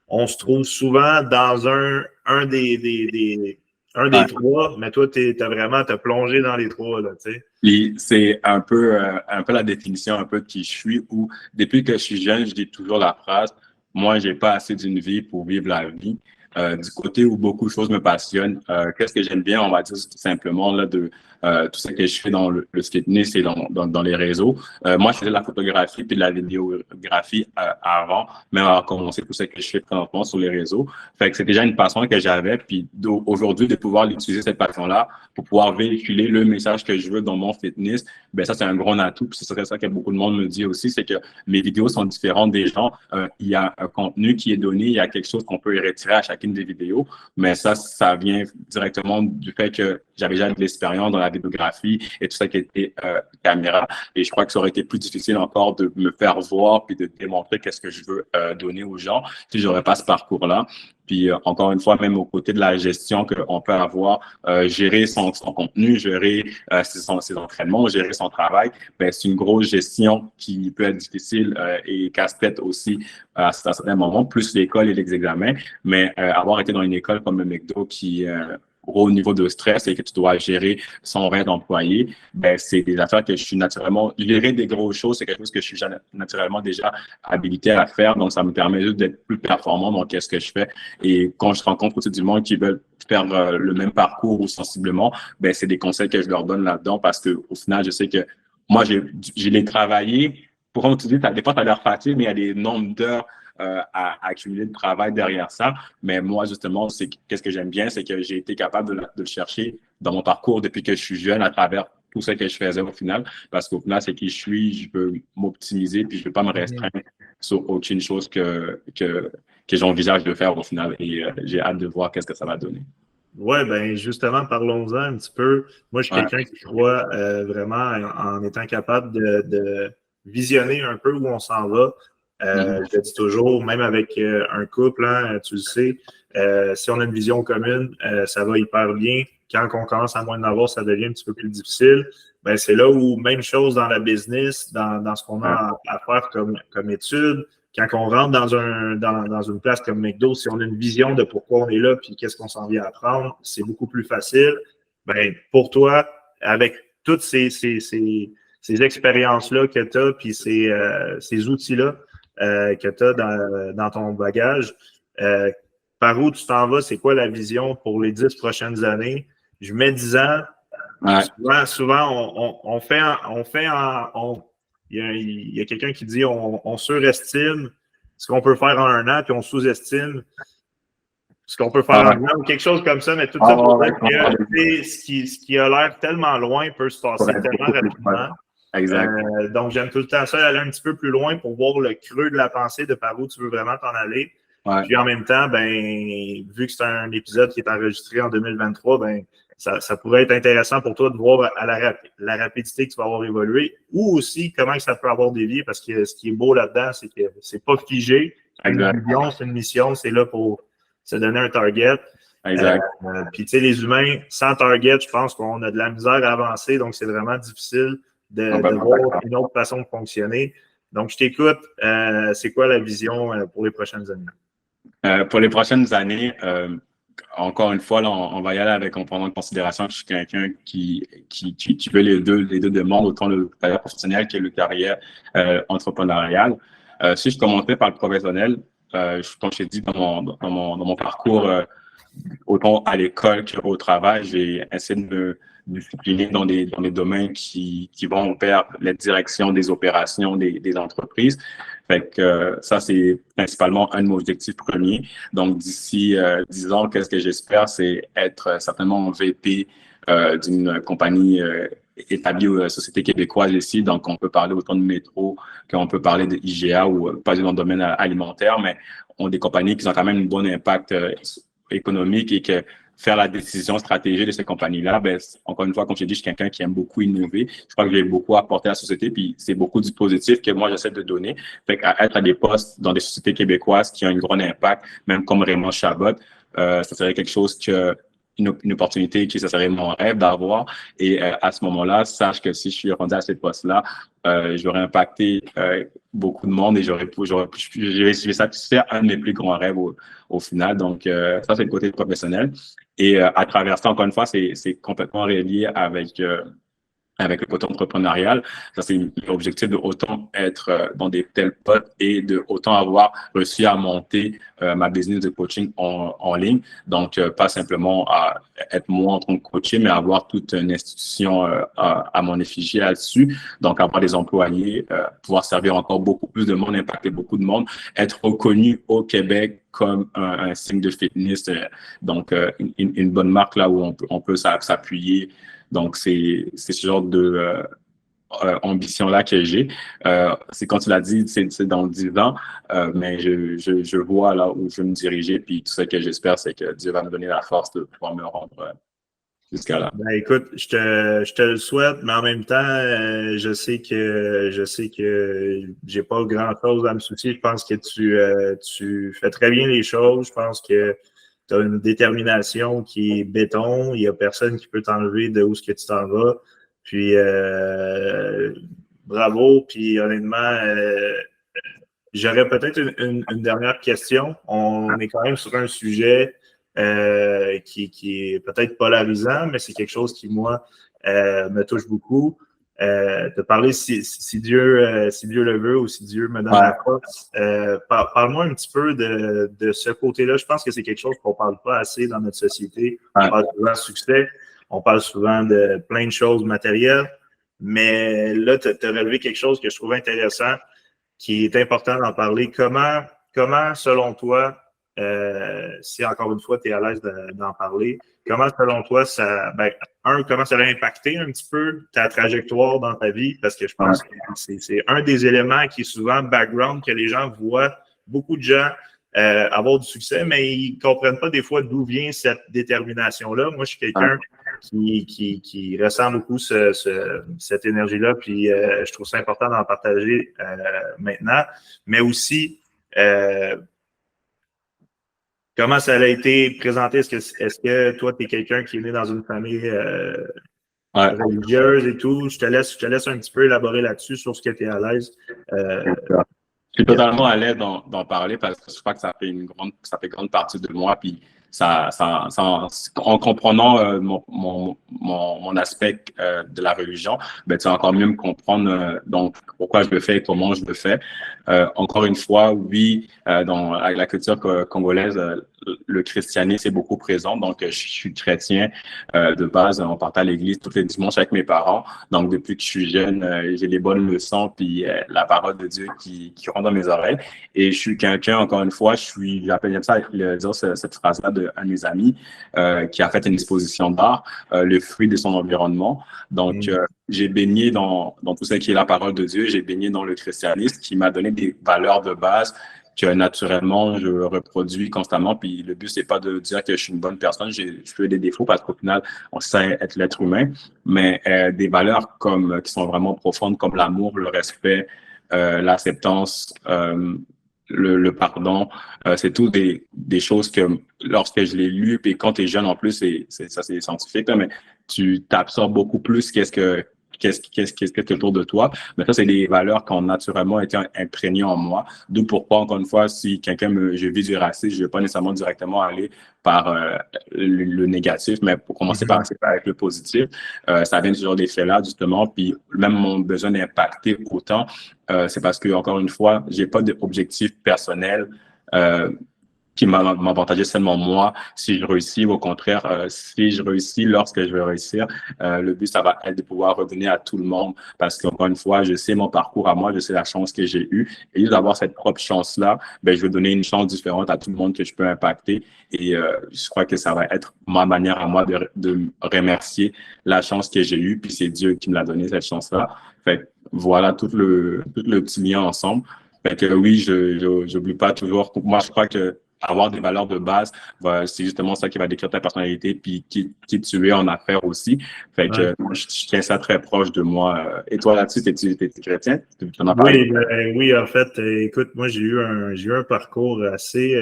on se trouve souvent dans un des 3, mais toi, t'as plongé dans les 3, là, tu sais. Puis c'est un peu la définition un peu de qui je suis, où depuis que je suis jeune, je dis toujours la phrase, moi, j'ai pas assez d'une vie pour vivre la vie. Du côté où beaucoup de choses me passionnent, qu'est-ce que j'aime bien, on va dire tout simplement là de tout ce que je fais dans le fitness et dans les réseaux. Moi, je faisais de la photographie puis de la vidéographie avant, même avant de commencer tout ce que je fais présentement sur les réseaux. Fait que c'est déjà une passion que j'avais, puis aujourd'hui de pouvoir utiliser cette passion-là pour pouvoir véhiculer le message que je veux dans mon fitness, ben ça c'est un gros atout. Puis c'est ça que beaucoup de monde me dit aussi, c'est que mes vidéos sont différentes des gens. Il y a un contenu qui est donné, il y a quelque chose qu'on peut y retirer à chacune des vidéos, mais ça vient directement du fait que j'avais déjà de l'expérience dans la vidéographie et tout ça qui était caméra. Et je crois que ça aurait été plus difficile encore de me faire voir puis de démontrer qu'est-ce que je veux donner aux gens si j'aurais pas ce parcours-là. Puis encore une fois, même au côté de la gestion qu'on peut avoir, gérer son contenu, gérer ses entraînements, gérer son travail, ben c'est une grosse gestion qui peut être difficile et casse-tête aussi à certains moments, plus l'école et les examens. Mais avoir été dans une école comme le McDo qui gros niveau de stress et que tu dois gérer son rêve d'employé, ben c'est des affaires que je suis naturellement, gérer des grosses choses, c'est quelque chose que je suis naturellement déjà habilité à faire, donc ça me permet juste d'être plus performant dans ce que je fais. Et quand je rencontre aussi du monde qui veulent faire le même parcours ou sensiblement, ben c'est des conseils que je leur donne là-dedans parce que au final, je sais que moi, je l'ai travaillé. Pour comme tu dis, des fois, tu as l'air facile, mais il y a des nombres d'heures à accumuler de travail derrière ça. Mais moi, justement, qu'est-ce que j'aime bien, c'est que j'ai été capable de le chercher dans mon parcours depuis que je suis jeune à travers tout ce que je faisais au final. Parce qu'au final, c'est qui je suis, je peux m'optimiser, puis je ne veux pas me restreindre sur aucune chose que j'envisage de faire au final. Et j'ai hâte de voir qu'est-ce que ça va donner. Oui, bien justement, parlons-en un petit peu. Moi, je suis quelqu'un qui croit vraiment en étant capable de visionner un peu où on s'en va. Je le dis toujours, même avec un couple, hein, tu le sais, si on a une vision commune, ça va hyper bien. Quand on commence à moins en avoir, ça devient un petit peu plus difficile. Ben, c'est là où, même chose dans la business, dans ce qu'on a à faire comme études, quand on rentre dans une place comme McDo, si on a une vision de pourquoi on est là puis qu'est-ce qu'on s'en vient apprendre, c'est beaucoup plus facile. Ben, pour toi, avec toutes ces expériences-là que tu as puis ces outils-là que tu as dans ton bagage, par où tu t'en vas? C'est quoi la vision pour les 10 prochaines années? Je mets 10 ans. Souvent, il y a quelqu'un qui dit on surestime ce qu'on peut faire en un an, puis on sous-estime ce qu'on peut faire en un an, ou quelque chose comme ça, mais tout ça pour dire que ce qui a l'air tellement loin peut se passer tellement rapidement. Exact. Donc, j'aime tout le temps ça, aller un petit peu plus loin pour voir le creux de la pensée de par où tu veux vraiment t'en aller. Puis en même temps, ben, vu que c'est un épisode qui est enregistré en 2023, ben, ça pourrait être intéressant pour toi de voir à la rapidité que tu vas avoir évolué ou aussi comment ça peut avoir dévié parce que ce qui est beau là-dedans, c'est que c'est pas figé. C'est une vision, c'est une mission, c'est là pour se donner un target. Exact. Puis tu sais, les humains, sans target, je pense qu'on a de la misère à avancer, donc c'est vraiment difficile de voir une autre façon de fonctionner. Donc, je t'écoute. C'est quoi la vision pour les prochaines années? Pour les prochaines années, encore une fois, là, on va y aller en prenant en considération que je suis quelqu'un qui veut les deux demandes, autant le carrière professionnelle que le carrière entrepreneuriale. Si je commençais par le professionnel, comme je t'ai dit dans mon parcours, autant à l'école qu'au travail, j'ai essayé de me discipliner dans des domaines qui vont vers la direction des opérations des entreprises. Fait que ça, c'est principalement un de mes objectifs premiers. Donc, d'ici 10 ans, qu'est-ce que j'espère, c'est être certainement VP d'une compagnie établie aux sociétés québécoises ici. Donc, on peut parler autant de métro qu'on peut parler de IGA ou pas dans le domaine alimentaire, mais ont des compagnies qui ont quand même un bon impact économique et que faire la décision stratégique de ces compagnies-là, ben, encore une fois, comme je t'ai dit, je suis quelqu'un qui aime beaucoup innover. Je crois que j'ai beaucoup apporté à la société, puis c'est beaucoup du positif que moi, j'essaie de donner. Fait qu'à être à des postes dans des sociétés québécoises qui ont un gros impact, même comme Raymond Chabot, ça serait quelque chose que une opportunité qui, ça serait mon rêve d'avoir. Et à ce moment-là, sache que si je suis rendu à ce poste-là, j'aurais impacté beaucoup de monde et je vais satisfaire un de mes plus grands rêves au final. Donc, ça, c'est le côté professionnel. Et à travers ça, encore une fois, c'est complètement relié avec le côté entrepreneurial. Ça, c'est l'objectif de autant être dans des tels postes et de autant avoir réussi à monter ma business de coaching en ligne. Donc, pas simplement à être moi en tant que coacher, mais avoir toute une institution à mon effigie là-dessus. Donc, avoir des employés, pouvoir servir encore beaucoup plus de monde, impacter beaucoup de monde, être reconnu au Québec comme un signe de fitness. Donc, une bonne marque là où on peut s'appuyer. Donc, c'est ce genre de ambition-là que j'ai. C'est quand tu l'as dit, c'est dans 10 ans, mais je vois là où je veux me diriger. Puis tout ce que j'espère, c'est que Dieu va me donner la force de pouvoir me rendre jusqu'à là. Ben, écoute, je te le souhaite, mais en même temps, je sais que j'ai pas grand-chose à me soucier. Je pense que tu fais très bien les choses. Je pense que tu as une détermination qui est béton. Il n'y a personne qui peut t'enlever de où ce que tu t'en vas. Puis, bravo. Puis, honnêtement, j'aurais peut-être une dernière question. On est quand même sur un sujet qui est peut-être polarisant, mais c'est quelque chose qui, moi, me touche beaucoup. De parler si Dieu le veut ou si Dieu me donne la force. Parle-moi un petit peu de ce côté-là. Je pense que c'est quelque chose qu'on ne parle pas assez dans notre société. On parle souvent de succès, on parle souvent de plein de choses matérielles, mais là, tu as relevé quelque chose que je trouve intéressant, qui est important d'en parler. Comment selon toi, si encore une fois, tu es à l'aise d'en parler, comment selon toi, comment ça a impacté un petit peu ta trajectoire dans ta vie? Parce que je pense que c'est un des éléments qui est souvent background que les gens voient. Beaucoup de gens avoir du succès, mais ils ne comprennent pas des fois d'où vient cette détermination-là. Moi, je suis quelqu'un qui ressent beaucoup cette énergie-là, puis je trouve ça important d'en partager maintenant. Mais aussi, comment ça a été présenté? Est-ce que toi, tu es quelqu'un qui est né dans une famille religieuse et tout? Je te laisse un petit peu élaborer là-dessus sur ce que tu es à l'aise. Je suis totalement à l'aise d'en parler parce que je crois que ça fait grande partie de moi. Puis en comprenant mon aspect de la religion, ben, tu vas encore mieux me comprendre donc pourquoi je le fais et comment je le fais. Encore une fois, oui, dans la culture congolaise, le christianisme est beaucoup présent. Donc, je suis chrétien de base. On partait à l'église tous les dimanches avec mes parents. Donc, depuis que je suis jeune, j'ai les bonnes leçons puis la parole de Dieu qui rentre dans mes oreilles. Et je suis quelqu'un, encore une fois, j'appelle ça dire cette phrase-là d'un de mes amis qui a fait une exposition d'art, le fruit de son environnement. Donc, j'ai baigné dans tout ce qui est la parole de Dieu. J'ai baigné dans le christianisme qui m'a donné des valeurs de base que naturellement, je reproduis constamment. Puis le but, c'est pas de dire que je suis une bonne personne. Je fais des défauts parce qu'au final, on sait être l'être humain. Mais des valeurs qui sont vraiment profondes, comme l'amour, le respect, l'acceptance, le pardon, c'est tout des choses que lorsque je l'ai lu, puis quand tu es jeune en plus, c'est scientifique, là, mais tu t'absorbes beaucoup plus qu'est-ce que qu'est-ce qui est autour de toi. Mais ça, c'est des valeurs qui ont naturellement été imprégnées en moi. D'où pourquoi, encore une fois, si je vis du racisme, je ne vais pas nécessairement directement aller par le négatif, mais pour commencer par avec le positif. Ça vient toujours des faits là, justement. Puis même mon besoin d'impacter autant, c'est parce que, encore une fois, j'ai pas d'objectif personnel. Qui m'avantageait seulement moi si je réussis. Au contraire, si je réussis lorsque je vais réussir, le but, ça va être de pouvoir revenir à tout le monde parce qu'encore une fois, je sais mon parcours à moi, je sais la chance que j'ai eue. Et juste d'avoir cette propre chance-là, ben, je vais donner une chance différente à tout le monde que je peux impacter. Et je crois que ça va être ma manière à moi de remercier la chance que j'ai eue. Puis c'est Dieu qui me l'a donné, cette chance-là. Fait que voilà tout le petit lien ensemble. Fait que oui, j'oublie pas toujours. Moi, je crois que avoir des valeurs de base, c'est justement ça qui va décrire ta personnalité, puis qui tu es en affaires aussi. Fait que moi, je tiens ça très proche de moi. Et toi, là-dessus, t'es chrétien? Tu en as parlé? Oui, en fait, écoute, moi, j'ai eu un parcours assez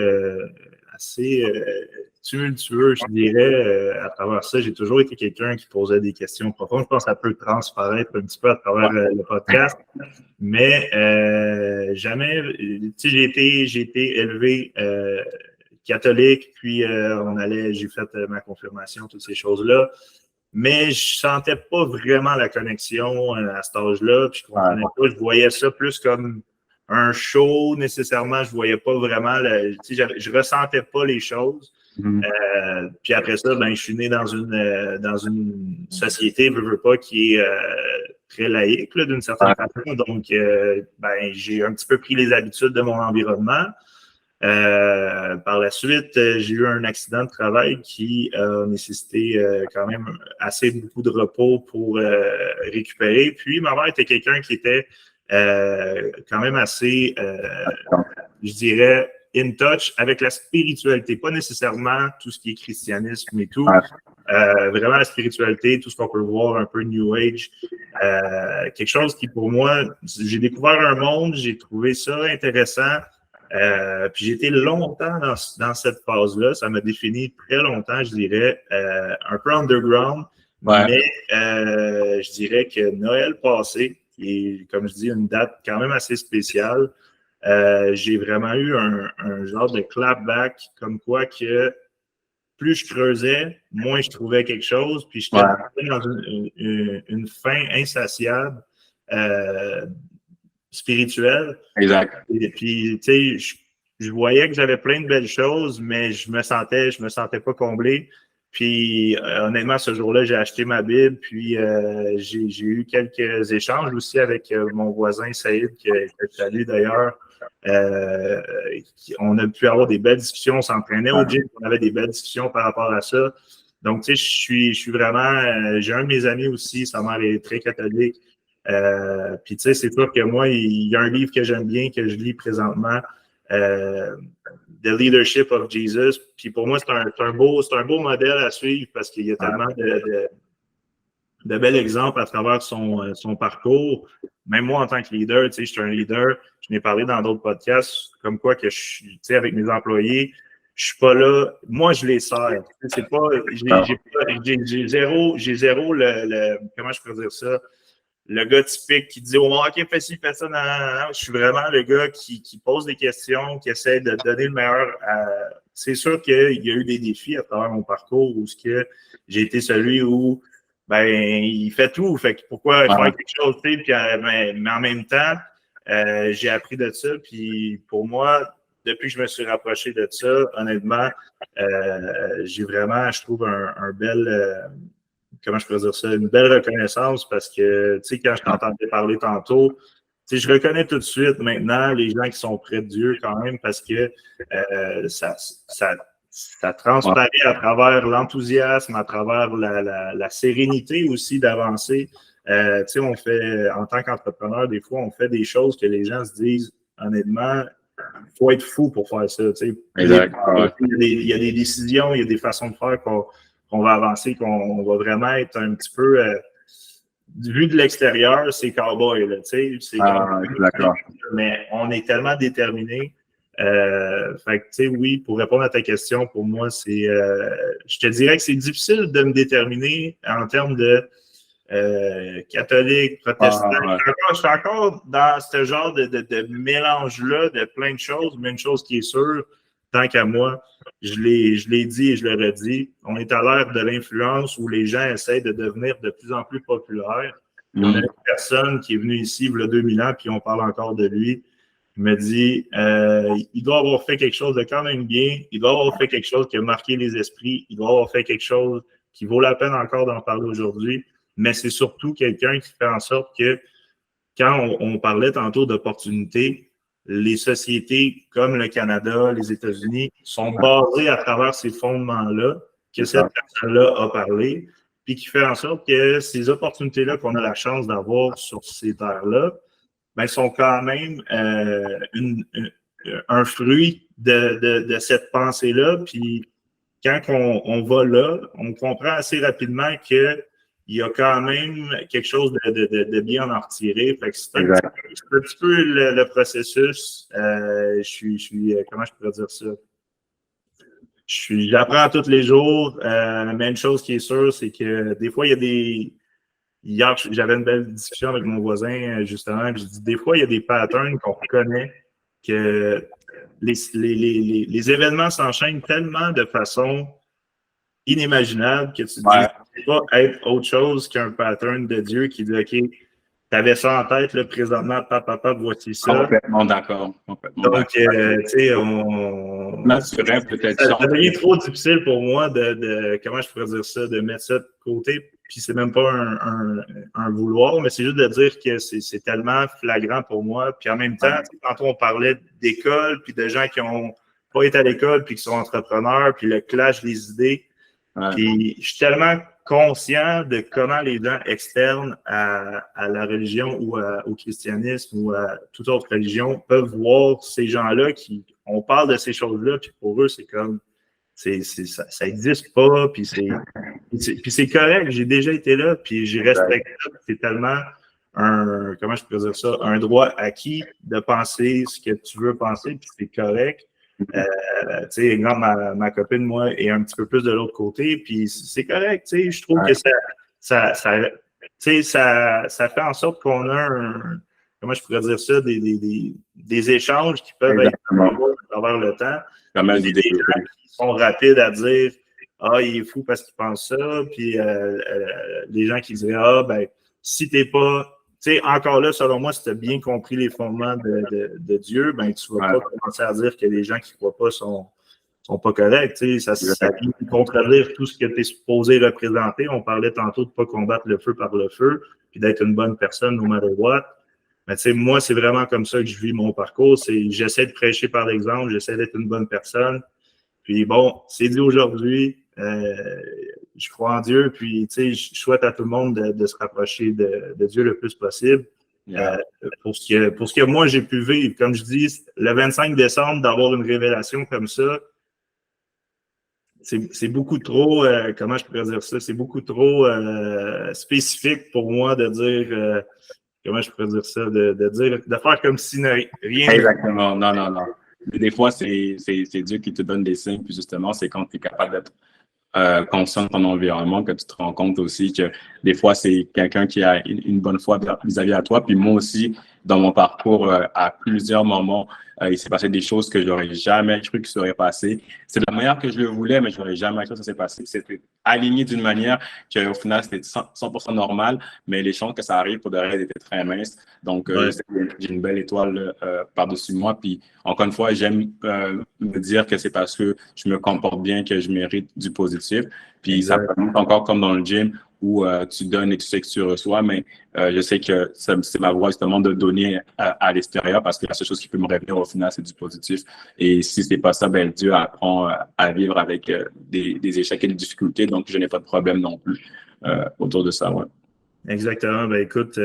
tumultueux, je dirais. À travers ça, j'ai toujours été quelqu'un qui posait des questions profondes. Je pense que ça peut transparaître un petit peu à travers le podcast. Mais jamais, tu sais, j'ai été élevé catholique, puis j'ai fait ma confirmation, toutes ces choses-là. Mais je sentais pas vraiment la connexion à cet âge-là, puis je comprenais pas. Je voyais ça plus comme un show nécessairement. Je voyais pas vraiment, je ressentais pas les choses. Puis après ça, ben, je suis né dans une société, veux pas, qui est très laïque d'une certaine façon. Donc, ben, j'ai un petit peu pris les habitudes de mon environnement. Par la suite, j'ai eu un accident de travail qui a nécessité quand même assez beaucoup de repos pour récupérer. Puis, ma mère était quelqu'un qui était quand même assez, je dirais, in touch avec la spiritualité, pas nécessairement tout ce qui est christianisme et tout, vraiment la spiritualité, tout ce qu'on peut voir un peu New Age, quelque chose qui pour moi, j'ai découvert un monde, j'ai trouvé ça intéressant, puis j'ai été longtemps dans cette phase-là, ça m'a défini très longtemps, je dirais, un peu underground, mais je dirais que Noël passé, qui est, comme je dis, une date quand même assez spéciale, j'ai vraiment eu un genre de clapback, comme quoi que plus je creusais, moins je trouvais quelque chose, puis j'étais dans une faim insatiable spirituelle. Exact. Et puis, tu sais, je voyais que j'avais plein de belles choses, mais je me sentais pas comblé. Puis, honnêtement, ce jour-là, j'ai acheté ma Bible, puis j'ai eu quelques échanges aussi avec mon voisin Saïd, que je salue d'ailleurs. On a pu avoir des belles discussions, on s'entraînait au gym, on avait des belles discussions par rapport à ça. Donc, tu sais, je suis vraiment... j'ai un de mes amis aussi, sa mère est très catholique. Puis, tu sais, c'est sûr que moi, il y a un livre que j'aime bien, que je lis présentement, The Leadership of Jesus. Puis pour moi, c'est un beau modèle à suivre parce qu'il y a tellement de bels exemples à travers son parcours. Même moi, en tant que leader, tu sais, je suis un leader. Je n'ai parlé dans d'autres podcasts, comme quoi que je suis, tu sais, avec mes employés, je suis pas là. Moi, je les sers. C'est pas, j'ai zéro comment je pourrais dire ça? Le gars typique qui dit « Oh, OK, fais ci, fais ça. » Non. Je suis vraiment le gars qui pose des questions, qui essaie de donner le meilleur. C'est sûr qu'il y a eu des défis à travers mon parcours où j'ai été celui où ben il fait tout. Fait que pourquoi faire quelque chose, tu sais, puis, mais en même temps, j'ai appris de ça. Puis pour moi, depuis que je me suis rapproché de ça, honnêtement, j'ai vraiment, je trouve, un bel... comment je peux dire ça, une belle reconnaissance parce que, tu sais, quand je t'entendais parler tantôt, tu sais, je reconnais tout de suite maintenant les gens qui sont près de Dieu quand même parce que ça transparaît à travers l'enthousiasme, à travers la sérénité aussi d'avancer. Tu sais, on fait, en tant qu'entrepreneur, des fois, on fait des choses que les gens se disent, honnêtement, il faut être fou pour faire ça. Tu sais. Exact. Il y a des décisions, il y a des façons de faire qu'on va avancer, qu'on va vraiment être un petit peu vu de l'extérieur, c'est cowboy, là, tu sais. D'accord. Mais on est tellement déterminés. Fait que, tu sais, oui, pour répondre à ta question, pour moi, je te dirais que c'est difficile de me déterminer en termes de catholique, protestant. Ouais. Je suis encore dans ce genre de mélange-là de plein de choses, mais une chose qui est sûre, tant qu'à moi, je l'ai dit et je le redis, on est à l'ère de l'influence où les gens essaient de devenir de plus en plus populaires. Puis on a une personne qui est venue ici il y a 2000 ans, puis on parle encore de lui. Il me dit il doit avoir fait quelque chose de quand même bien, il doit avoir fait quelque chose qui a marqué les esprits, il doit avoir fait quelque chose qui vaut la peine encore d'en parler aujourd'hui, mais c'est surtout quelqu'un qui fait en sorte que quand on parlait tantôt d'opportunités, les sociétés comme le Canada, les États-Unis sont basées à travers ces fondements-là que cette personne-là a parlé, puis qui fait en sorte que ces opportunités-là qu'on a la chance d'avoir sur ces terres-là, ben, sont quand même un fruit de cette pensée-là. Puis quand on va là, on comprend assez rapidement qu'il y a quand même quelque chose de bien à en retirer. Fait que c'est un petit peu le processus. Je suis comment je pourrais dire ça? J'apprends tous les jours. Mais une chose qui est sûre, c'est que des fois, il y a des. Hier, j'avais une belle discussion avec mon voisin, justement. Puis je dis, des fois, il y a des patterns qu'on reconnaît que les événements s'enchaînent tellement de façon inimaginable que tu dis, ça ne peut pas être autre chose qu'un pattern de Dieu qui dit, OK, t'avais ça en tête, là, présentement, papa, voici ça. Complètement d'accord. Donc, tu sais, ça devient trop difficile pour moi comment je pourrais dire ça, de mettre ça de côté. Puis c'est même pas un vouloir, mais c'est juste de dire que c'est tellement flagrant pour moi. Puis en même temps, tantôt on parlait d'école, puis de gens qui ont pas été à l'école, puis qui sont entrepreneurs, puis le clash des idées. Puis je suis tellement conscient de comment les gens externes à la religion ou au christianisme ou à toute autre religion peuvent voir ces gens-là on parle de ces choses-là, puis pour eux, c'est comme ça n'existe pas, puis c'est correct, j'ai déjà été là, puis j'ai respecté ça, c'est tellement comment je peux dire ça, un droit acquis de penser ce que tu veux penser, puis c'est correct. Tu sais, exemple, ma copine, moi, est un petit peu plus de l'autre côté, puis c'est correct, tu sais, je trouve que ça fait en sorte qu'on a comment je pourrais dire ça, des échanges qui peuvent être à travers le temps. Des gens qui sont rapides à dire « Ah, il est fou parce qu'il pense ça », puis les gens qui diraient « Ah, ben, si t'es pas… » Tu sais, encore là, selon moi, si tu as bien compris les fondements de Dieu, ben, tu ne vas pas commencer à dire que les gens qui ne croient pas sont pas corrects. Tu sais, ça vient contredire tout ce que tu es supposé représenter. On parlait tantôt de ne pas combattre le feu par le feu, puis d'être une bonne personne no matter what. Mais tu sais, moi, c'est vraiment comme ça que je vis mon parcours. J'essaie de prêcher par l'exemple, j'essaie d'être une bonne personne. Puis bon, c'est dit aujourd'hui, je crois en Dieu, puis tu sais, je souhaite à tout le monde de se rapprocher de Dieu le plus possible. Pour ce que moi j'ai pu vivre, comme je dis, le 25 décembre, d'avoir une révélation comme ça, c'est beaucoup trop, comment je pourrais dire ça, c'est beaucoup trop spécifique pour moi de dire, comment je pourrais dire ça, de faire comme si rien. Exactement, non. Des fois, c'est Dieu qui te donne des signes, puis justement, c'est quand tu es capable d'être conscient de ton environnement que tu te rends compte aussi que des fois, c'est quelqu'un qui a une bonne foi vis-à-vis à toi. Puis moi aussi, dans mon parcours, à plusieurs moments, il s'est passé des choses que j'aurais jamais cru que ça serait passé. C'est de la manière que je le voulais, mais j'aurais jamais cru que ça s'est passé. C'était aligné d'une manière qu'au final, c'était 100% normal, mais les chances que ça arrive pour de vrai étaient très minces. Donc, j'ai une belle étoile par-dessus moi. Puis, encore une fois, j'aime me dire que c'est parce que je me comporte bien que je mérite du positif. Puis, ça peut être encore comme dans le gym où tu donnes et tu sais que tu reçois, mais je sais que c'est ma voie justement de donner à l'extérieur parce que la seule chose qui peut me revenir au final, c'est du positif. Et si c'est pas ça, ben Dieu apprend à vivre avec des échecs et des difficultés, donc je n'ai pas de problème non plus autour de ça. Ouais. Exactement. Ben écoute,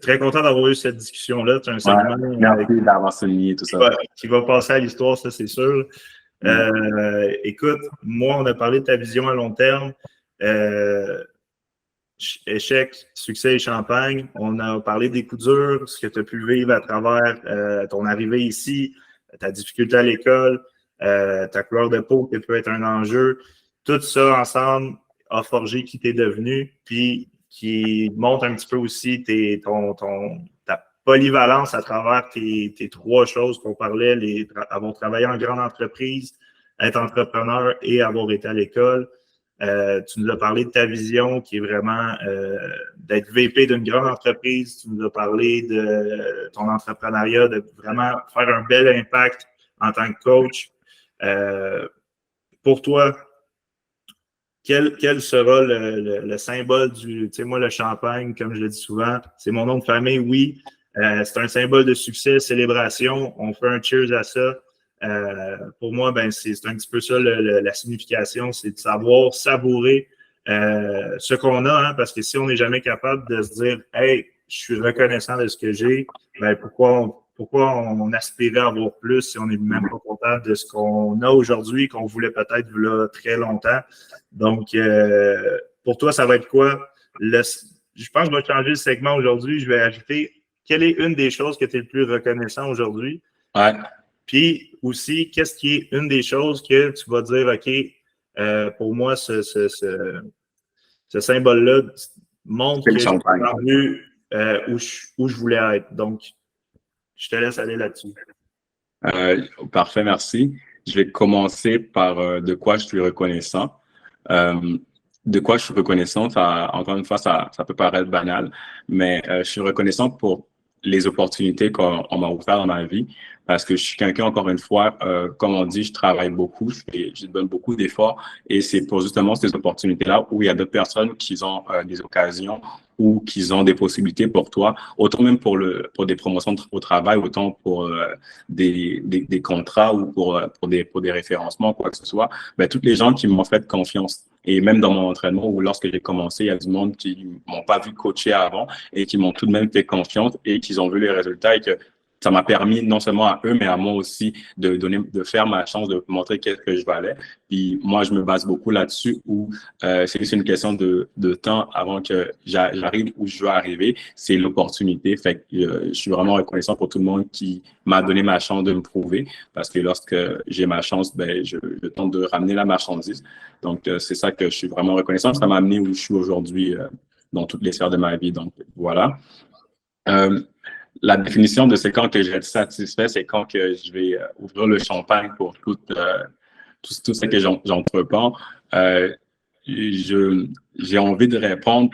très content d'avoir eu cette discussion-là. C'est un segment merci d'avoir souligné tout ça. Qui va passer à l'histoire, ça c'est sûr. Écoute, moi, on a parlé de ta vision à long terme. Échec, succès et champagne. On a parlé des coups durs, ce que tu as pu vivre à travers ton arrivée ici, ta difficulté à l'école, ta couleur de peau qui peut être un enjeu. Tout ça ensemble a forgé qui t'es devenu. Puis qui montre un petit peu aussi ta polyvalence à travers tes trois choses qu'on parlait, avoir travaillé en grande entreprise, être entrepreneur et avoir été à l'école. Tu nous as parlé de ta vision qui est vraiment d'être VP d'une grande entreprise. Tu nous as parlé de ton entrepreneuriat, de vraiment faire un bel impact en tant que coach. Pour toi, quel sera le symbole du... Tu sais, moi, le champagne, comme je le dis souvent, c'est mon nom de famille, oui. C'est un symbole de succès, célébration. On fait un cheers à ça. Pour moi, ben, c'est un petit peu ça la signification, c'est de savoir savourer ce qu'on a, hein, parce que si on n'est jamais capable de se dire « Hey, je suis reconnaissant de ce que j'ai », ben, pourquoi on aspirait à avoir plus si on n'est même pas content de ce qu'on a aujourd'hui, qu'on voulait peut-être là très longtemps. Donc, pour toi, ça va être quoi? Je pense que je vais changer le segment aujourd'hui. Je vais ajouter quelle est une des choses que tu es le plus reconnaissant aujourd'hui? Ouais. Puis aussi, qu'est-ce qui est une des choses que tu vas dire, OK, pour moi, ce symbole-là montre que je suis rendu où je voulais être. Donc, je te laisse aller là-dessus. Parfait, merci. Je vais commencer par de quoi je suis reconnaissant. De quoi je suis reconnaissant, encore une fois, ça peut paraître banal, mais je suis reconnaissant pour les opportunités qu'on m'a offertes dans ma vie, parce que je suis quelqu'un, encore une fois, comme on dit, je travaille beaucoup, je donne beaucoup d'efforts, et c'est pour justement ces opportunités-là où il y a d'autres personnes qui ont des occasions ou qui ont des possibilités pour toi, autant même pour des promotions au travail, autant pour des contrats ou pour des référencements, quoi que ce soit. Ben, toutes les gens qui m'ont fait confiance. Et même dans mon entraînement, ou lorsque j'ai commencé, il y a du monde qui m'ont pas vu coacher avant et qui m'ont tout de même fait confiance et qui ont vu les résultats et que ça m'a permis non seulement à eux, mais à moi aussi de faire ma chance, de montrer qu'est-ce que je valais. Puis moi, je me base beaucoup là-dessus où c'est juste une question de temps avant que j'arrive où je veux arriver. C'est l'opportunité. Fait que je suis vraiment reconnaissant pour tout le monde qui m'a donné ma chance de me prouver parce que lorsque j'ai ma chance, ben, je tente de ramener la marchandise. Donc, c'est ça que je suis vraiment reconnaissant. Ça m'a amené où je suis aujourd'hui dans toutes les sphères de ma vie. Donc, voilà. La définition de c'est quand que je vais être satisfait, c'est quand que je vais ouvrir le champagne pour tout ce que j'entreprends. J'ai envie de répondre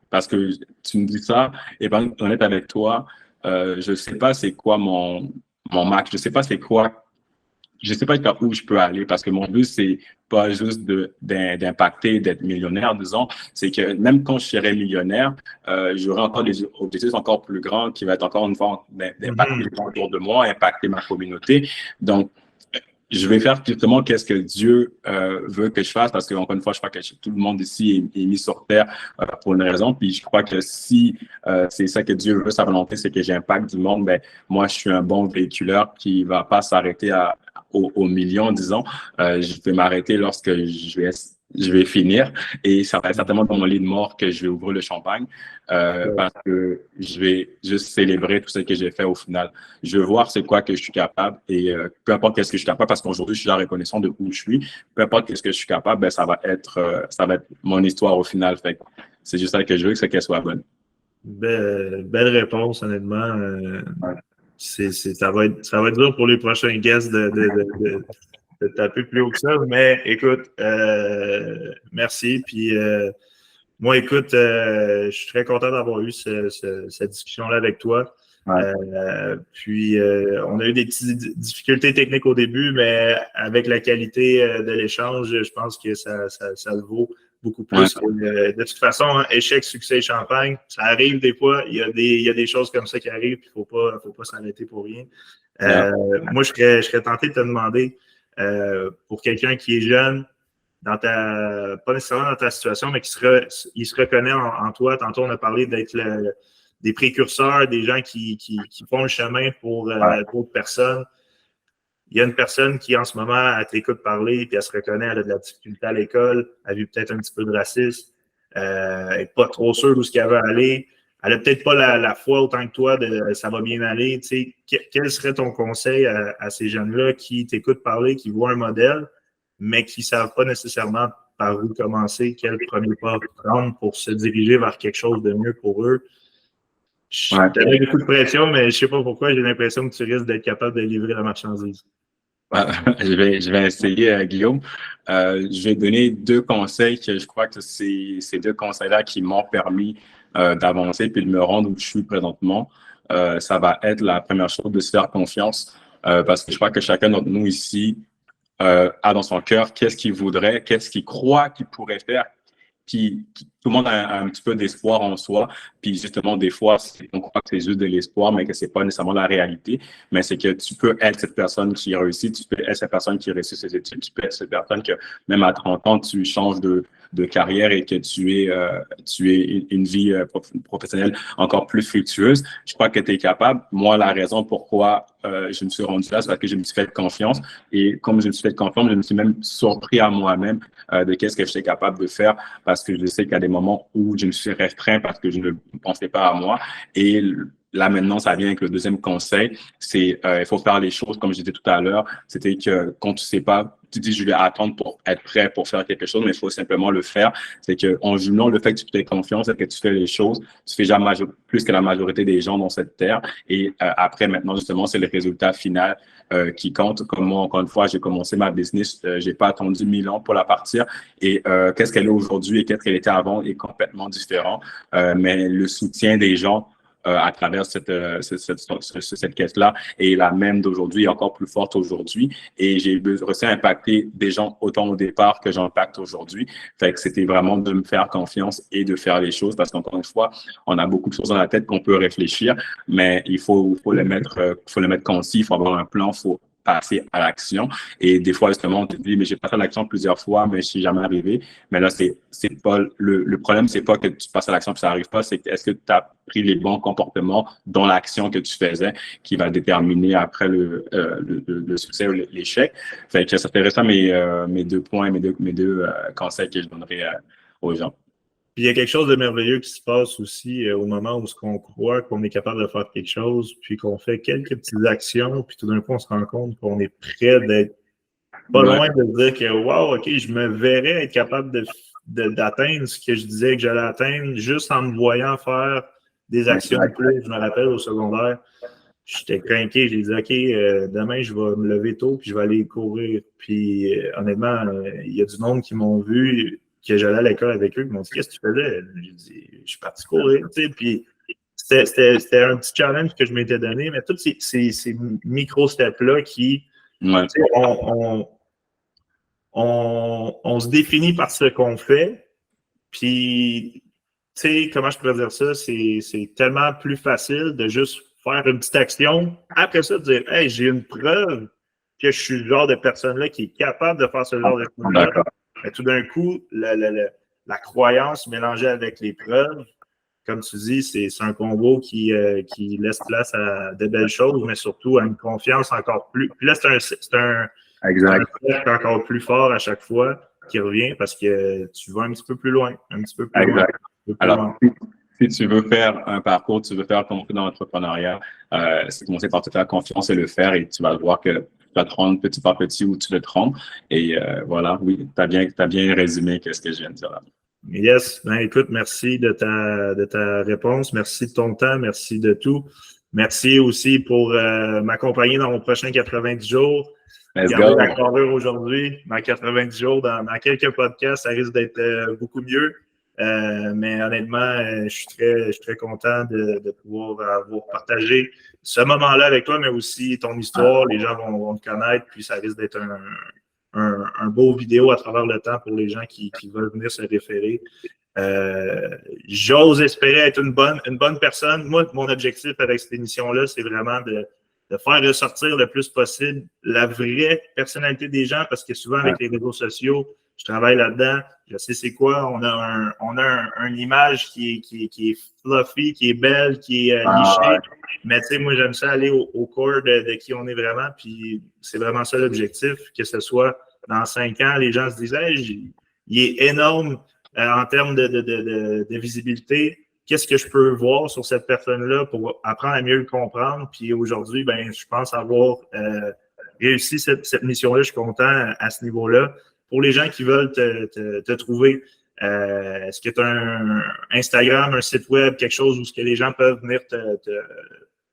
parce que tu me dis ça, et pour être honnête avec toi, je ne sais pas c'est quoi mon max, je ne sais pas c'est quoi. Je sais pas où je peux aller parce que mon but, c'est pas juste d'impacter, d'être millionnaire, disons. C'est que même quand je serai millionnaire, j'aurai encore des objectifs encore plus grands qui vont être encore une fois d'impacter les gens autour de moi, impacter ma communauté. Donc, je vais faire justement qu'est-ce que Dieu veut que je fasse parce que, encore une fois, je crois que tout le monde ici est mis sur terre pour une raison. Puis je crois que si c'est ça que Dieu veut, sa volonté, c'est que j'impacte du monde, ben moi, je suis un bon véhiculeur qui va pas s'arrêter aux millions, disons. Je vais m'arrêter lorsque je vais finir et ça va être certainement dans mon lit de mort que je vais ouvrir le champagne parce que je vais juste célébrer tout ce que j'ai fait au final. Je veux voir c'est quoi que je suis capable et peu importe qu'est-ce que je suis capable parce qu'aujourd'hui, je suis déjà reconnaissant de où je suis. Peu importe qu'est-ce que je suis capable, ben, ça va être mon histoire au final. Fait que c'est juste ça que je veux, c'est qu'elle soit bonne. Belle réponse, honnêtement. Ouais. Ça va être dur pour les prochains guests de taper plus haut que ça, mais écoute, merci. Puis moi, écoute, je suis très content d'avoir eu cette discussion-là avec toi. Ouais. Puis on a eu des petites difficultés techniques au début, mais avec la qualité de l'échange, je pense que ça le vaut beaucoup plus. Ouais. De toute façon, hein, échec, succès, champagne, ça arrive des fois. Il y a des choses comme ça qui arrivent, puis il ne faut pas s'arrêter pour rien. Moi, je serais tenté de te demander, pour quelqu'un qui est jeune, pas nécessairement dans ta situation, mais il se reconnaît en toi. Tantôt, on a parlé d'être des précurseurs, des gens qui font le chemin pour d'autres personnes. Il y a une personne qui, en ce moment, elle t'écoute parler, puis elle se reconnaît, elle a de la difficulté à l'école, elle vit peut-être un petit peu de racisme, elle n'est pas trop sûre d'où ce qu'elle veut aller, elle n'a peut-être pas la foi autant que toi de ça va bien aller. Tu sais, quel serait ton conseil à ces jeunes-là qui t'écoutent parler, qui voient un modèle, mais qui ne savent pas nécessairement par où commencer, quel premier pas prendre pour se diriger vers quelque chose de mieux pour eux. Je te mets beaucoup de pression, mais je ne sais pas pourquoi, j'ai l'impression que tu risques d'être capable de livrer la marchandise. Je vais essayer, Guillaume. Je vais donner 2 conseils que je crois que c'est ces 2 conseils-là qui m'ont permis d'avancer puis de me rendre où je suis présentement. Ça va être la première chose de se faire confiance parce que je crois que chacun d'entre nous ici a dans son cœur qu'est-ce qu'il voudrait, qu'est-ce qu'il croit qu'il pourrait faire. Tout le monde a un petit peu d'espoir en soi. Puis justement, des fois, on croit que c'est juste de l'espoir, mais que c'est pas nécessairement la réalité. Mais c'est que tu peux être cette personne qui réussit, tu peux être cette personne qui réussit ses études, tu peux être cette personne que même à 30 ans, tu changes de carrière et que tu es une vie professionnelle encore plus fructueuse. Je crois que tu es capable. Moi, la raison pourquoi je me suis rendu là, c'est parce que je me suis fait confiance. Et comme je me suis fait confiance, je me suis même surpris à moi-même de qu'est-ce que j'étais capable de faire parce que je sais qu'il y a des moments où je me suis restreint parce que je ne pensais pas à moi. Et là, maintenant, ça vient avec le deuxième conseil. C'est il faut faire les choses comme je disais tout à l'heure. C'était que quand tu sais pas, tu dis je vais attendre pour être prêt pour faire quelque chose, mais il faut simplement le faire. C'est que en jumelant le fait que tu te fais confiance et que tu fais les choses, tu fais déjà plus que la majorité des gens dans cette terre. Et après, maintenant, justement, c'est le résultat final qui compte. Comme moi, encore une fois, j'ai commencé ma business, j'ai pas attendu 1000 ans pour la partir. Et qu'est-ce qu'elle est aujourd'hui et qu'est-ce qu'elle était avant est complètement différent. Mais le soutien des gens à travers cette caisse-là est la même d'aujourd'hui, encore plus forte aujourd'hui. Et j'ai réussi à impacter des gens autant au départ que j'impacte aujourd'hui. Fait que c'était vraiment de me faire confiance et de faire les choses parce qu'encore une fois, on a beaucoup de choses dans la tête qu'on peut réfléchir, mais il faut le mettre concis, il faut avoir un plan, il faut passer à l'action. Et des fois, justement, on te dit, mais j'ai passé à l'action plusieurs fois, mais je suis jamais arrivé. Mais là, c'est pas le problème, c'est pas que tu passes à l'action et ça arrive pas, c'est est-ce que tu as pris les bons comportements dans l'action que tu faisais qui va déterminer après le succès ou l'échec. Fait que ça ferait ça mes 2 points, mes deux conseils que je donnerais aux gens. Puis il y a quelque chose de merveilleux qui se passe aussi au moment où on croit qu'on est capable de faire quelque chose, puis qu'on fait quelques petites actions, puis tout d'un coup, on se rend compte qu'on est prêt d'être pas loin de dire que, wow, OK, je me verrais être capable d'atteindre ce que je disais que j'allais atteindre juste en me voyant faire des actions de plus. Je me rappelle au secondaire, j'étais craqué. J'ai dit, OK, demain, je vais me lever tôt puis je vais aller courir. Puis, honnêtement, il y a du monde qui m'ont vu, que j'allais à l'école avec eux, qui m'ont dit, qu'est-ce que tu faisais? J'ai dit, je suis parti courir. Tu sais, puis, c'était un petit challenge que je m'étais donné, mais tous ces micro-steps-là qui, on se définit par ce qu'on fait, puis, tu sais, comment je pourrais dire ça? C'est tellement plus facile de juste faire une petite action. Après ça, de dire, hey, j'ai une preuve que je suis le genre de personne-là qui est capable de faire ce genre de choses-là. Mais tout d'un coup, la croyance mélangée avec les preuves, comme tu dis, c'est un combo qui laisse place à de belles choses, mais surtout à une confiance encore plus. Puis là, c'est un encore plus fort à chaque fois qui revient parce que tu vas un petit peu plus loin, un petit peu plus loin. Alors, si tu veux faire un parcours, tu veux faire ton dans l'entrepreneuriat, c'est commencer par te faire confiance et le faire et tu vas voir que tu vas te rendre petit par petit où tu veux te rendre. Et voilà, oui, tu as bien résumé ce que je viens de dire là. Yes. Ben, écoute, merci de ta réponse. Merci de ton temps. Merci de tout. Merci aussi pour m'accompagner dans mon prochain 90 jours. Let's go. La carrure aujourd'hui, dans 90 jours, dans quelques podcasts, ça risque d'être beaucoup mieux. Mais honnêtement, je suis très content de pouvoir avoir partagé ce moment-là avec toi, mais aussi ton histoire. Les gens vont te connaître, puis ça risque d'être un beau vidéo à travers le temps pour les gens qui veulent venir se référer. J'ose espérer être une bonne personne. Moi, mon objectif avec cette émission-là, c'est vraiment de faire ressortir le plus possible la vraie personnalité des gens, parce que souvent, avec les réseaux sociaux, je travaille là-dedans, je sais c'est quoi, on a une image qui est fluffy, qui est belle, qui est lichée, mais tu sais, moi, j'aime ça aller au corps de qui on est vraiment, puis c'est vraiment ça l'objectif, que ce soit dans 5 ans, les gens se disent « Hey, il est énorme en termes de visibilité, qu'est-ce que je peux voir sur cette personne-là pour apprendre à mieux le comprendre. » Puis aujourd'hui, ben, je pense avoir réussi cette mission-là. Je suis content à ce niveau-là. pour les gens qui veulent te trouver, est-ce que tu as un Instagram, un site web, quelque chose où ce que les gens peuvent venir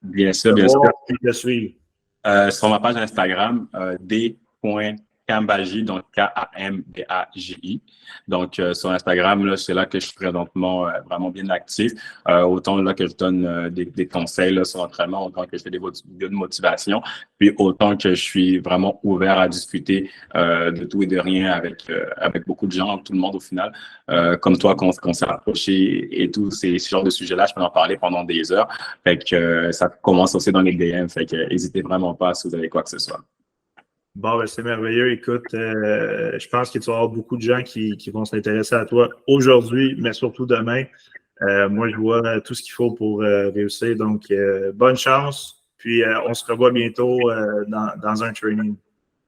Bien sûr, te bien sûr. voir et te suivre? Sur ma page Instagram, d.kambaji, donc Kambaji. Donc, sur Instagram, là, c'est là que je suis présentement vraiment bien actif. Autant là que je donne des conseils là, sur l'entraînement, autant que je fais des vidéos de motivation, puis autant que je suis vraiment ouvert à discuter de tout et de rien avec beaucoup de gens, tout le monde au final. Comme toi, qu'on s'est approché et tout, ce genre de sujet-là, je peux en parler pendant des heures. Fait que ça commence aussi dans les DM. Fait que n'hésitez vraiment pas si vous avez quoi que ce soit. Bon, ben, c'est merveilleux. Écoute, je pense que tu vas avoir beaucoup de gens qui vont s'intéresser à toi aujourd'hui, mais surtout demain. Moi, je vois tout ce qu'il faut pour réussir. Donc, bonne chance. Puis, on se revoit bientôt dans un training.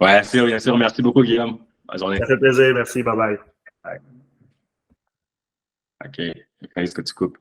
Ouais, bien sûr. Merci beaucoup, Guillaume. Bonne journée. Ça fait plaisir. Merci. Bye bye. OK. Est-ce que tu coupes?